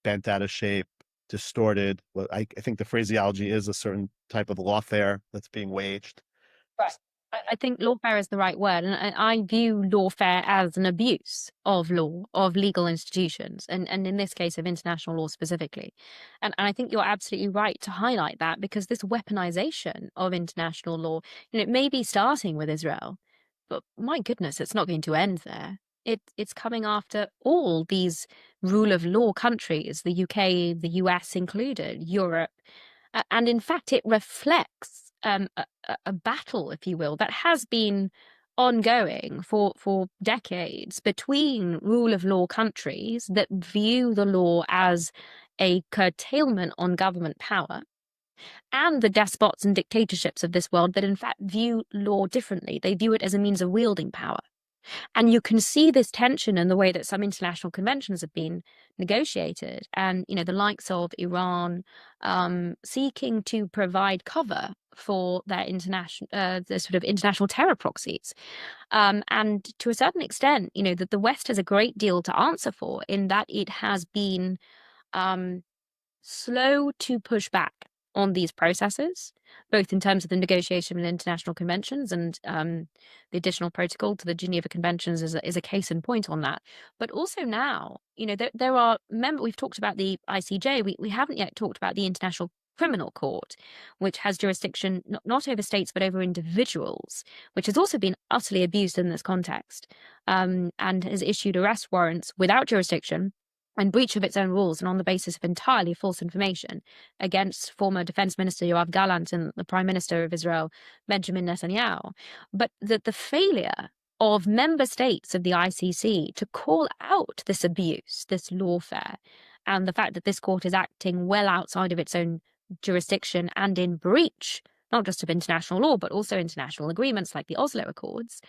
bent out of shape, distorted. Well, I think the phraseology is a certain type of lawfare that's being waged. Right. I think lawfare is the right word, and I view lawfare as an abuse of law, of legal institutions, and in this case of international law specifically. And I think you're absolutely right to highlight that, because this weaponization of international law, it may be starting with Israel, but my goodness, it's not going to end there. It's coming after all these rule of law countries, the UK, the US included, Europe. And in fact, it reflects a battle, if you will, that has been ongoing for decades between rule of law countries that view the law as a curtailment on government power, and the despots and dictatorships of this world that in fact view law differently. They view it as a means of wielding power. And you can see this tension in the way that some international conventions have been negotiated, and the likes of Iran seeking to provide cover for their the sort of international terror proxies, and to a certain extent, that the West has a great deal to answer for, in that it has been slow to push back on these processes, both in terms of the negotiation of international conventions, and the additional protocol to the Geneva Conventions is a case in point on that. But also now, there are we've talked about the ICJ, we haven't yet talked about the International criminal court, which has jurisdiction not over states but over individuals, which has also been utterly abused in this context, and has issued arrest warrants without jurisdiction and breach of its own rules and on the basis of entirely false information against former Defense Minister Yoav Gallant and the Prime Minister of Israel, Benjamin Netanyahu. But the failure of member states of the ICC to call out this abuse, this lawfare, and the fact that this court is acting well outside of its own jurisdiction and in breach, not just of international law, but also international agreements like the Oslo Accords,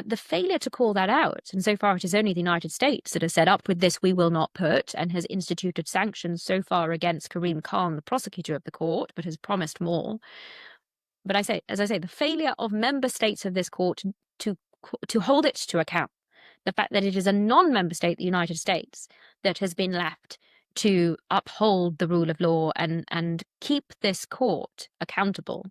the failure to call that out, and so far it is only the United States that has said up with this we will not put, and has instituted sanctions so far against Karim Khan, the prosecutor of the court, but has promised more. But as I say, the failure of member states of this court to hold it to account, the fact that it is a non-member state, the United States, that has been left to uphold the rule of law and keep this court accountable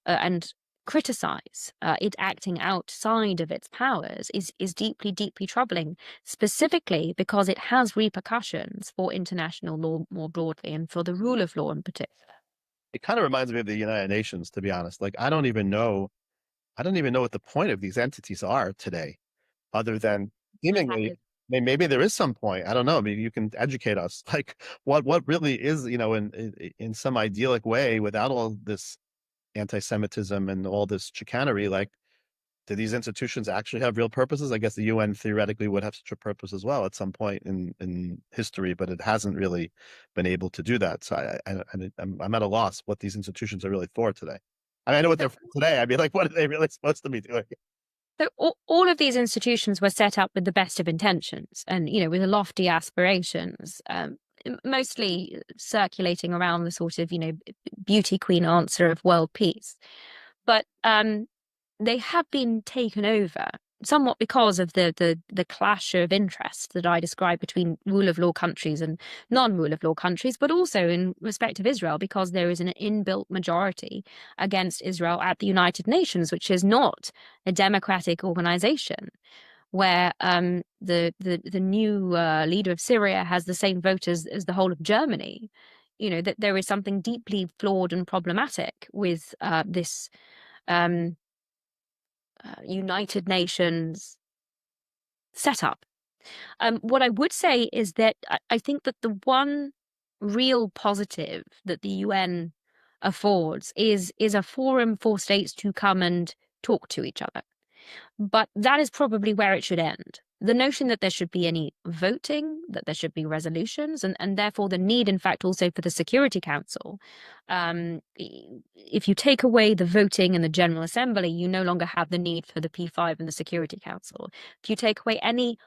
and criticize it acting outside of its powers is deeply, deeply troubling, specifically because it has repercussions for international law more broadly and for the rule of law in particular. It kind of reminds me of the United Nations, to be honest. Like, I don't even know what the point of these entities are today, other than seemingly maybe there is some point. I don't know. Maybe you can educate us. Like, what really is, in some idyllic way, without all this anti-Semitism and all this chicanery, like, do these institutions actually have real purposes? I guess the UN theoretically would have such a purpose as well at some point in history, but it hasn't really been able to do that. So I'm at a loss what these institutions are really for today. I mean, I know what they're for today. I mean, like, what are they really supposed to be doing? So all of these institutions were set up with the best of intentions and, with lofty aspirations, mostly circulating around the sort of, beauty queen answer of world peace. But they have been taken over somewhat because of the clash of interests that I described between rule of law countries and non-rule of law countries, but also in respect of Israel, because there is an inbuilt majority against Israel at the United Nations, which is not a democratic organization, where the new leader of Syria has the same vote as the whole of Germany. That there is something deeply flawed and problematic with this United Nations setup. What I would say is that I think that the one real positive that the UN affords is a forum for states to come and talk to each other. But that is probably where it should end. The notion that there should be any voting, that there should be resolutions, and therefore the need, in fact, also for the Security Council. If you take away the voting in the General Assembly, you no longer have the need for the P5 and the Security Council. If you take away any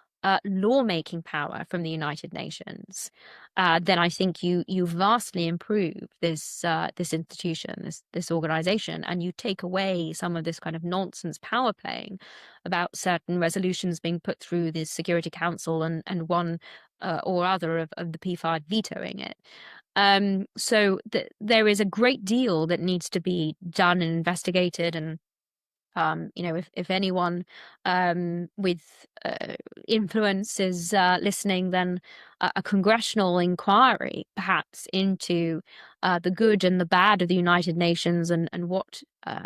lawmaking power from the United Nations, then I think you vastly improve this institution, this organization, and you take away some of this kind of nonsense power playing about certain resolutions being put through the Security Council and one or other of the P5 vetoing it. So there is a great deal that needs to be done and investigated, and if anyone with influence is listening, then a congressional inquiry perhaps into the good and the bad of the United Nations and what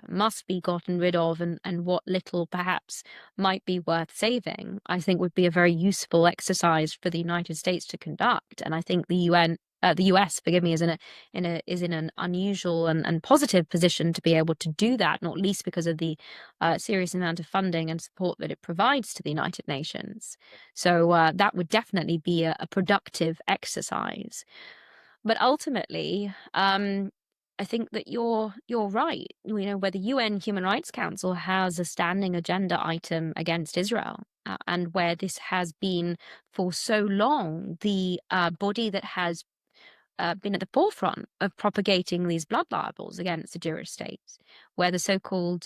must be gotten rid of and what little perhaps might be worth saving, I think would be a very useful exercise for the United States to conduct. And I think the US, is in an unusual and positive position to be able to do that, not least because of the serious amount of funding and support that it provides to the United Nations. So that would definitely be a productive exercise. But ultimately, I think that you're right. Where the UN Human Rights Council has a standing agenda item against Israel, and where this has been for so long the body that has been at the forefront of propagating these blood libels against the Jewish state, where the so-called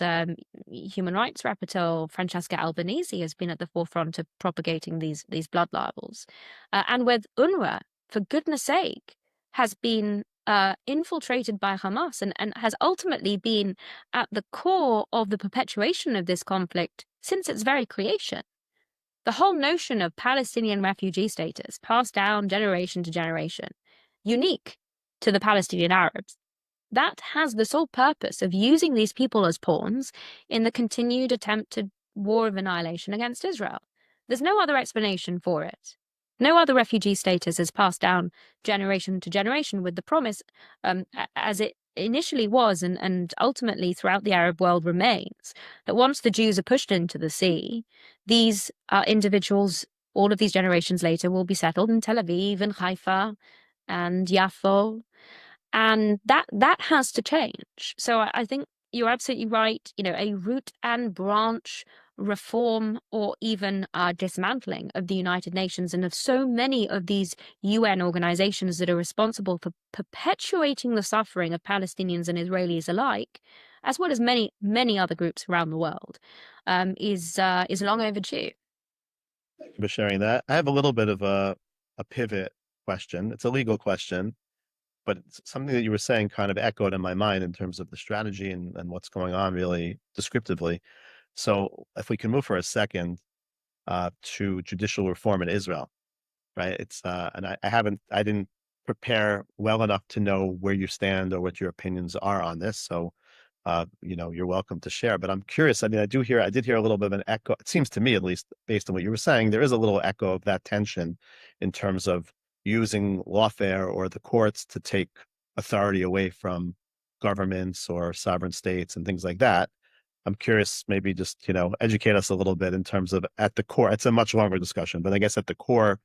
human rights rapporteur Francesca Albanese has been at the forefront of propagating these blood libels, and with UNRWA, for goodness sake, has been infiltrated by Hamas and has ultimately been at the core of the perpetuation of this conflict since its very creation. The whole notion of Palestinian refugee status passed down generation to generation, unique to the Palestinian Arabs, that has the sole purpose of using these people as pawns in the continued attempted war of annihilation against Israel. There's no other explanation for it. No other refugee status is passed down generation to generation with the promise, as it initially was and ultimately throughout the Arab world remains, that once the Jews are pushed into the sea, these individuals, all of these generations later, will be settled in Tel Aviv and Haifa and Yafo, and that has to change. So I think you're absolutely right. A root and branch reform or even dismantling of the United Nations and of so many of these UN organizations that are responsible for perpetuating the suffering of Palestinians and Israelis alike, as well as many, many other groups around the world, is long overdue. Thank you for sharing that. I have a little bit of a pivot question. It's a legal question, but it's something that you were saying kind of echoed in my mind in terms of the strategy and what's going on really descriptively. So if we can move for a second to judicial reform in Israel, right? It's and I didn't prepare well enough to know where you stand or what your opinions are on this. So you're welcome to share. But I'm curious. I mean, I did hear a little bit of an echo. It seems to me, at least based on what you were saying, there is a little echo of that tension in terms of using lawfare or the courts to take authority away from governments or sovereign states and things like that. I'm curious, maybe just, educate us a little bit in terms of at the core. It's a much longer discussion, but I guess at the core,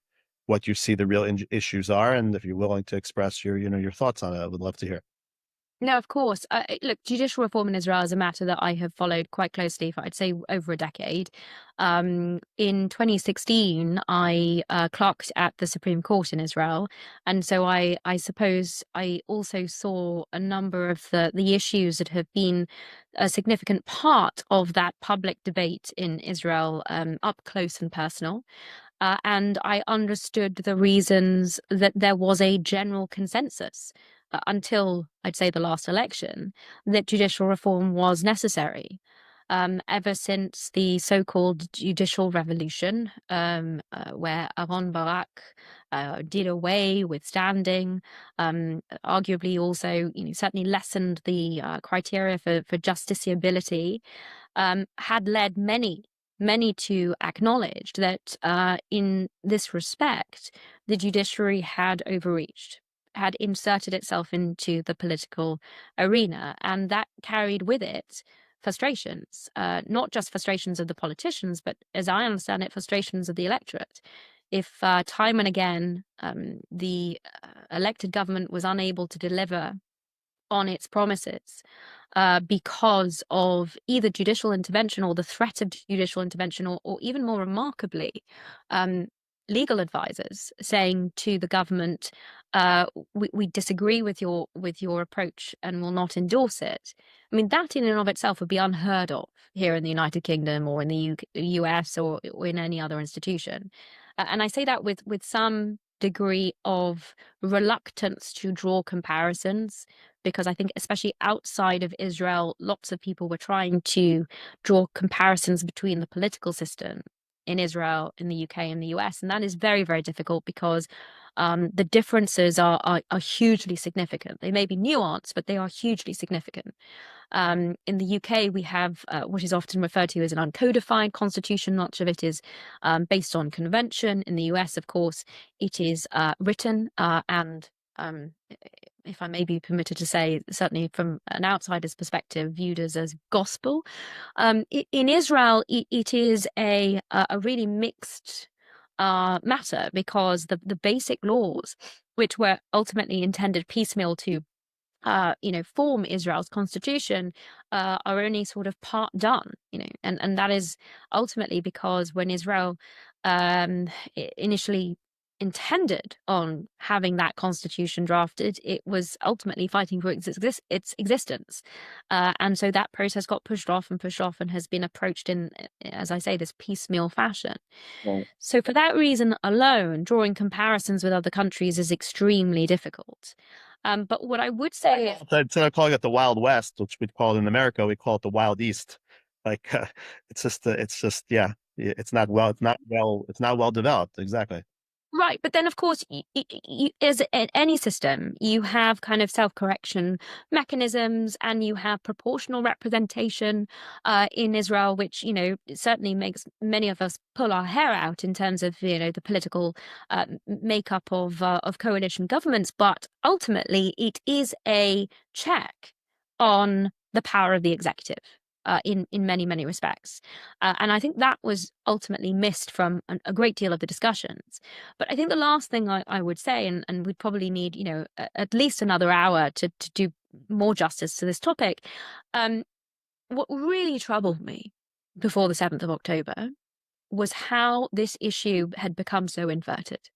what you see the real issues are, and if you're willing to express your thoughts on it, I would love to hear. No, of course. Look, judicial reform in Israel is a matter that I have followed quite closely for, I'd say, over a decade. In 2016, I clerked at the Supreme Court in Israel. And so I suppose I also saw a number of the issues that have been a significant part of that public debate in Israel up close and personal. And I understood the reasons that there was a general consensus until, I'd say, the last election, that judicial reform was necessary. Ever since the so-called judicial revolution, where Aaron Barak did away with standing, arguably also, certainly lessened the criteria for justiciability, had led many to acknowledge that in this respect, the judiciary had overreached, had inserted itself into the political arena, and that carried with it frustrations, not just frustrations of the politicians, but as I understand it, frustrations of the electorate. If time and again the elected government was unable to deliver on its promises because of either judicial intervention or the threat of judicial intervention, or even more remarkably, legal advisors saying to the government, we disagree with your approach and will not endorse it. I mean, that in and of itself would be unheard of here in the United Kingdom or in the US or in any other institution. And I say that with some degree of reluctance to draw comparisons, because I think especially outside of Israel, lots of people were trying to draw comparisons between the political system in Israel, in the UK, and the US. And that is very, very difficult because the differences are hugely significant. They may be nuanced, but they are hugely significant. In the UK, we have what is often referred to as an uncodified constitution. Much of it is based on convention. In the US, of course, it is written and if I may be permitted to say, certainly from an outsider's perspective, viewed as gospel. In Israel, it is a really mixed matter, because the basic laws, which were ultimately intended piecemeal to form Israel's constitution, are only sort of part done, and that is ultimately because when Israel initially intended on having that constitution drafted, it was ultimately fighting for its existence. And so that process got pushed off and has been approached in, as I say, this piecemeal fashion. Right. So for that reason alone, drawing comparisons with other countries is extremely difficult. But what I would say is, instead of calling it the Wild West, which we call it in America, we call it the Wild East. Like it's not well developed. Exactly. Right, but then of course, as any system, you have kind of self-correction mechanisms, and you have proportional representation in Israel, which certainly makes many of us pull our hair out in terms of the political makeup of coalition governments. But ultimately, it is a check on the power of the executive. In many respects, and I think that was ultimately missed from a great deal of the discussions. But I think the last thing I would say, and we'd probably need at least another hour to do more justice to this topic. What really troubled me before the 7th of October was how this issue had become so inverted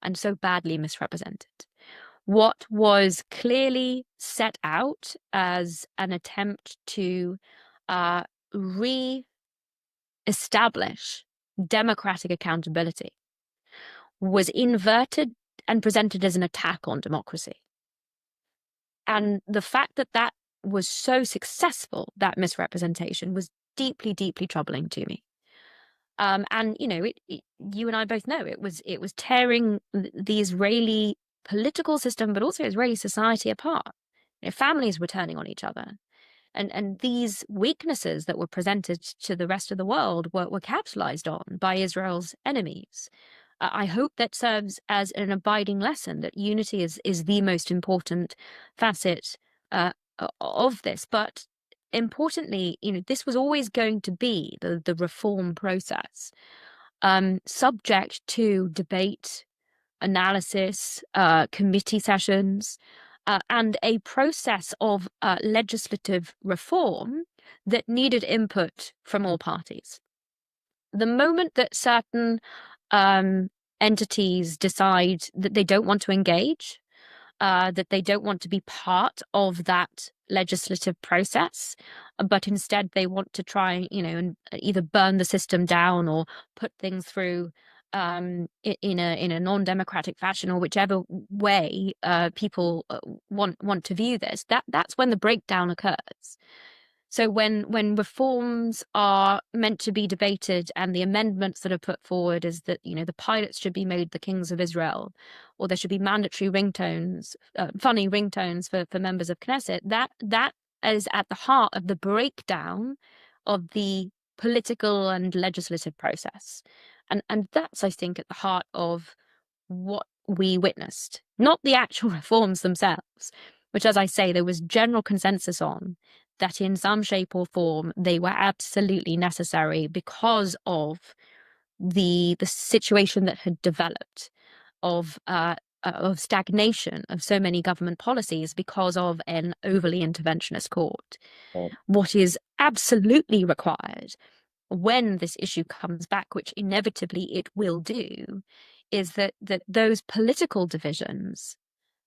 and so badly misrepresented. What was clearly set out as an attempt to re-establish democratic accountability was inverted and presented as an attack on democracy. And the fact that that was so successful, that misrepresentation, was deeply, deeply troubling to me. And you and I both know it was tearing the Israeli political system, but also Israeli society apart. Families were turning on each other. And these weaknesses that were presented to the rest of the world were capitalized on by Israel's enemies. I hope that serves as an abiding lesson that unity is the most important facet of this. But importantly, this was always going to be the reform process, subject to debate, analysis, committee sessions, and a process of legislative reform that needed input from all parties. The moment that certain entities decide that they don't want to engage, that they don't want to be part of that legislative process, but instead they want to try, and either burn the system down or put things through in a non-democratic fashion, or whichever way people want to view this, that's when the breakdown occurs. So when reforms are meant to be debated, and the amendments that are put forward is that the pilots should be made the kings of Israel, or there should be mandatory ringtones, funny ringtones for members of Knesset, that is at the heart of the breakdown of the political and legislative process. And that's, I think, at the heart of what we witnessed, not the actual reforms themselves, which, as I say, there was general consensus on that in some shape or form they were absolutely necessary because of the situation that had developed of stagnation of so many government policies because of an overly interventionist court. Oh. What is absolutely required when this issue comes back, which inevitably it will do, is that those political divisions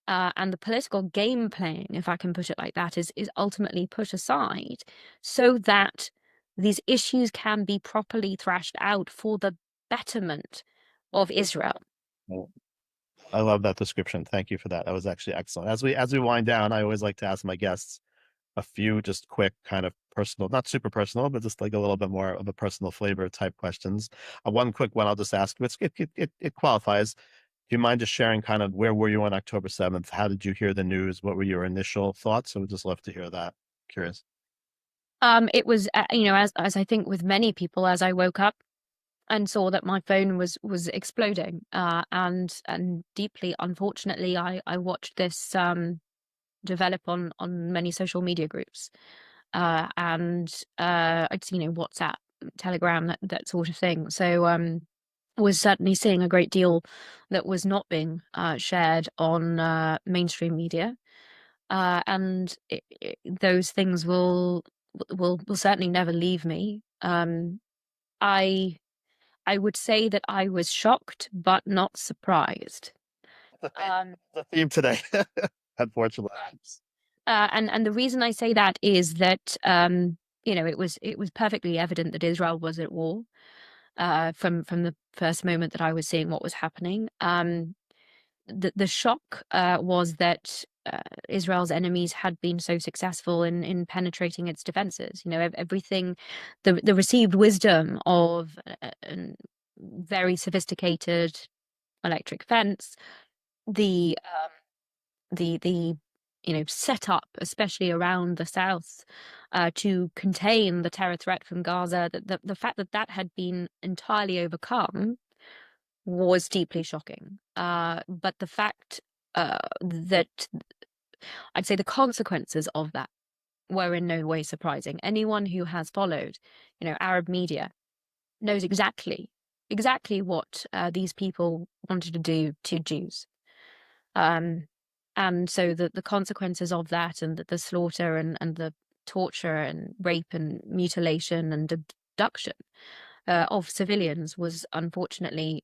and the political game playing, if I can put it like that, is ultimately put aside so that these issues can be properly thrashed out for the betterment of Israel. I love that description. Thank you for that. That was actually excellent. As we wind down, I always like to ask my guests a few just quick kind of personal, not super personal, but just like a little bit more of a personal flavor type questions. One quick one I'll just ask, it qualifies. Do you mind just sharing kind of where were you on October 7th? How did you hear the news? What were your initial thoughts? I would just love to hear that. Curious. It was, as I think with many people, as I woke up and saw that my phone was exploding, and deeply, unfortunately, I watched this develop on many social media groups, and I'd seen WhatsApp, Telegram, that sort of thing. So was certainly seeing a great deal that was not being shared on mainstream media, and those things will certainly never leave me. I would say that I was shocked but not surprised. The theme today, unfortunately. And the reason I say that is that it was perfectly evident that Israel was at war from the first moment that I was seeing what was happening. The shock was that Israel's enemies had been so successful in penetrating its defenses. Everything, the received wisdom of very sophisticated electric fence, the set up, especially around the south, to contain the terror threat from Gaza, the fact that that had been entirely overcome was deeply shocking. But the fact that I'd say the consequences of that were in no way surprising. Anyone who has followed, Arab media knows exactly what these people wanted to do to Jews. And so the consequences of that, and the slaughter and the torture and rape and mutilation and abduction of civilians was unfortunately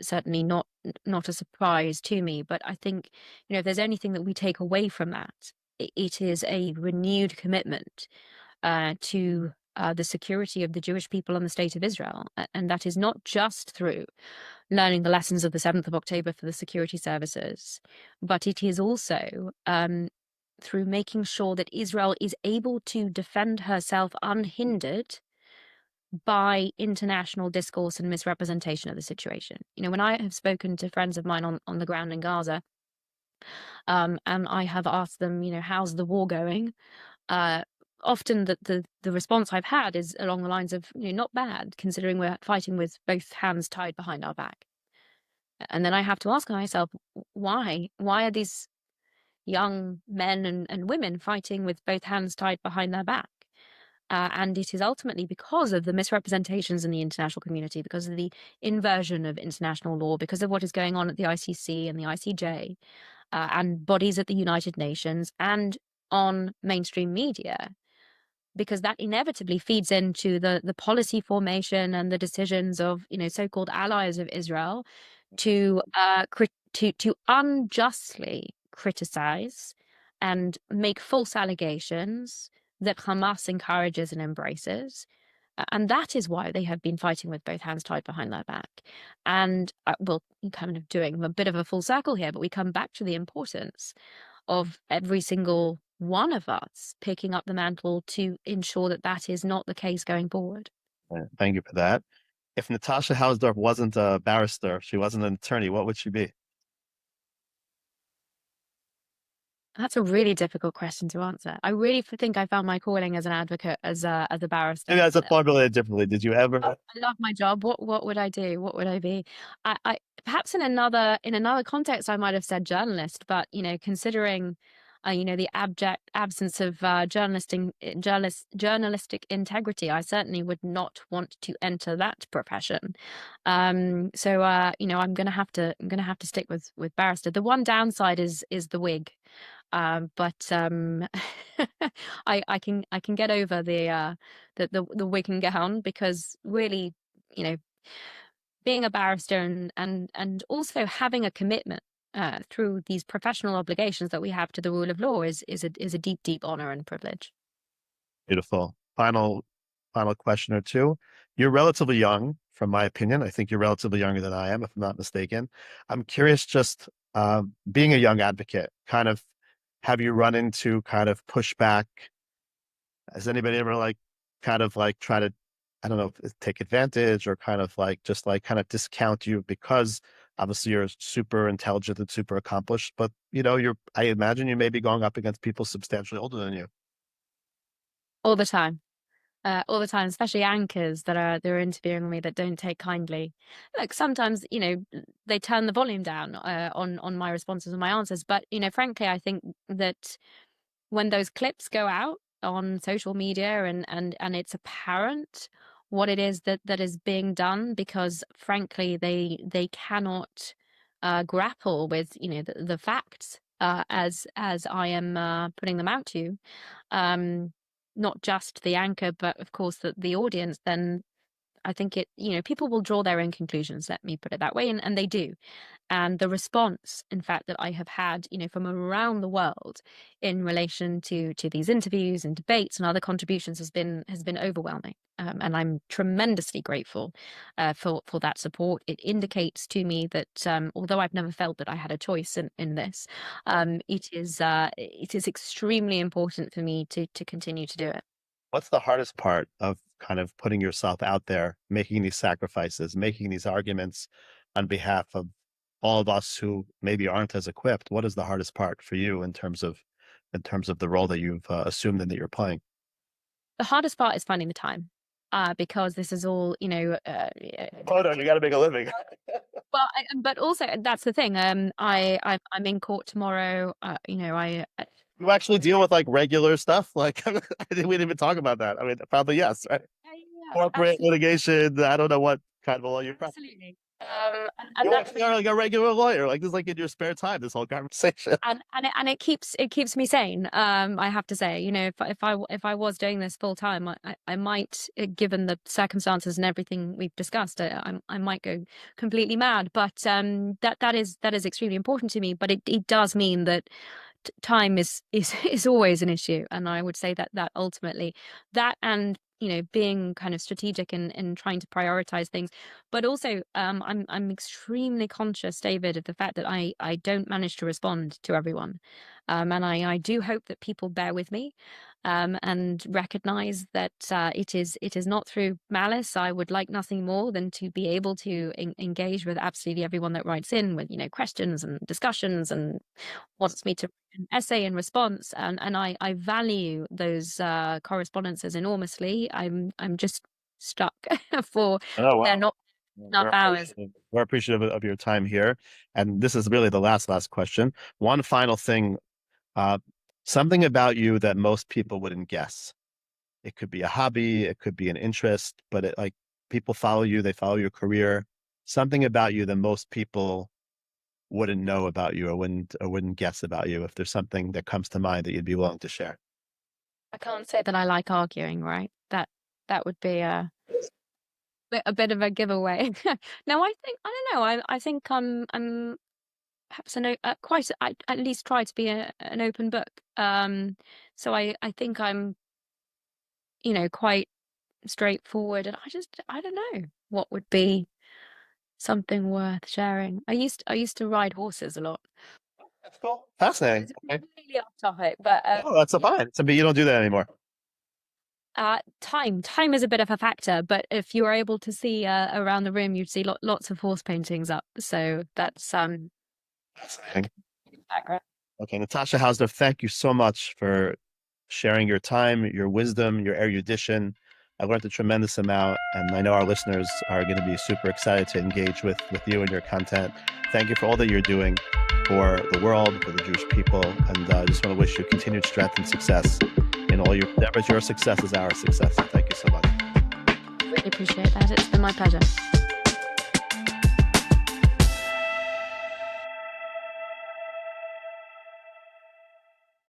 certainly not a surprise to me. But I think, if there's anything that we take away from that, it is a renewed commitment to the security of the Jewish people and the state of Israel. And that is not just through learning the lessons of the 7th of October for the security services, but it is also through making sure that Israel is able to defend herself unhindered by international discourse and misrepresentation of the situation. When I have spoken to friends of mine on the ground in Gaza, and I have asked them, how's the war going? Often the response I've had is along the lines of, not bad, considering we're fighting with both hands tied behind our back. And then I have to ask myself, why? Why are these young men and women fighting with both hands tied behind their back? And it is ultimately because of the misrepresentations in the international community, because of the inversion of international law, because of what is going on at the ICC and the ICJ, and bodies at the United Nations and on mainstream media, because that inevitably feeds into the policy formation and the decisions of so-called allies of Israel to unjustly criticize and make false allegations that Hamas encourages and embraces. And that is why they have been fighting with both hands tied behind their back. And well, kind of doing a bit of a full circle here, but we come back to the importance of every single one of us picking up the mantle to ensure that that is not the case going forward. Thank you for that. If Natasha Hausdorff wasn't a barrister, she wasn't an attorney, what would she be? That's a really difficult question to answer. I really think I found my calling as an advocate, as a barrister. Maybe as a formulated differently. Did you ever? I love my job. What would I do? What would I be? I perhaps in another context I might have said journalist, but considering the abject absence of journalistic integrity, I certainly would not want to enter that profession. So I'm gonna have to stick with barrister. The one downside is the wig. But I can get over the wig and gown, because really, being a barrister and also having a commitment through these professional obligations that we have to the rule of law is a deep honor and privilege. Beautiful. Final question or two. You're relatively young, from my opinion. I think you're relatively younger than I am, if I'm not mistaken. I'm curious, just being a young advocate, kind of, have you run into kind of pushback? Has anybody ever try to, I don't know, take advantage or kind of kind of discount you because obviously you're super intelligent and super accomplished, but I imagine you may be going up against people substantially older than you. All the time, especially anchors they're interviewing me that don't take kindly. Like sometimes, they turn the volume down on my responses and my answers. But frankly, I think that when those clips go out on social media and it's apparent what it is that is being done, because frankly they cannot grapple with the facts as I am putting them out to you. Not just the anchor, but of course the audience, then I think people will draw their own conclusions, let me put it that way, and they do. And the response, in fact, that I have had, from around the world in relation to these interviews and debates and other contributions has been overwhelming. And I'm tremendously grateful for that support. It indicates to me that although I've never felt that I had a choice in this, it is extremely important for me to continue to do it. What's the hardest part of kind of putting yourself out there, making these sacrifices, making these arguments on behalf of all of us who maybe aren't as equipped, what is the hardest part for you in terms of the role that you've assumed and that you're playing? The hardest part is finding the time, because this is all, Oh no, you got to make a living. but also that's the thing. I'm in court tomorrow. You actually deal with like regular stuff. Like I think we didn't even talk about that. I mean, probably yes, right? Corporate absolutely. litigation. I don't know what kind of a law you're practicing. Absolutely. You actually are like a regular lawyer. Like this, is like in your spare time. This whole conversation. And it keeps me sane. I have to say, if I was doing this full time, I might, given the circumstances and everything we've discussed, I might go completely mad. But that is extremely important to me. But it does mean that time is always an issue, and I would say that ultimately that, and being kind of strategic and trying to prioritize things, but also I'm extremely conscious, David, of the fact that I don't manage to respond to everyone, and I do hope that people bear with me, and recognize that it is not through malice. I would like nothing more than to be able to engage with absolutely everyone that writes in with questions and discussions and wants me to write an essay in response, and I value those correspondences enormously. I'm just stuck for they're not enough hours. We're appreciative of your time here, and this is really the last question. One final thing. Something about you that most people wouldn't guess. It could be a hobby, it could be an interest, but like people follow you, they follow your career. Something about you that most people wouldn't know about you or wouldn't guess about you. If there's something that comes to mind that you'd be willing to share. I can't say that I like arguing, right? That would be a bit of a giveaway. No, I don't know. I think I'm perhaps I at least try to be an open book. So I think I'm, quite straightforward, and I don't know what would be something worth sharing. I used to ride horses a lot. That's cool. Fascinating. It's completely off topic, but that's fine. So, but you don't do that anymore. Time is a bit of a factor, but if you were able to see around the room, you'd see lots of horse paintings up. So that's background. Okay, Natasha Hausdorff, thank you so much for sharing your time, your wisdom, your erudition. I learned a tremendous amount, and I know our listeners are going to be super excited to engage with you and your content. Thank you for all that you're doing for the world, for the Jewish people, and I just want to wish you continued strength and success in all your endeavors. Your success is our success. Thank you so much. Really appreciate that. It's been my pleasure.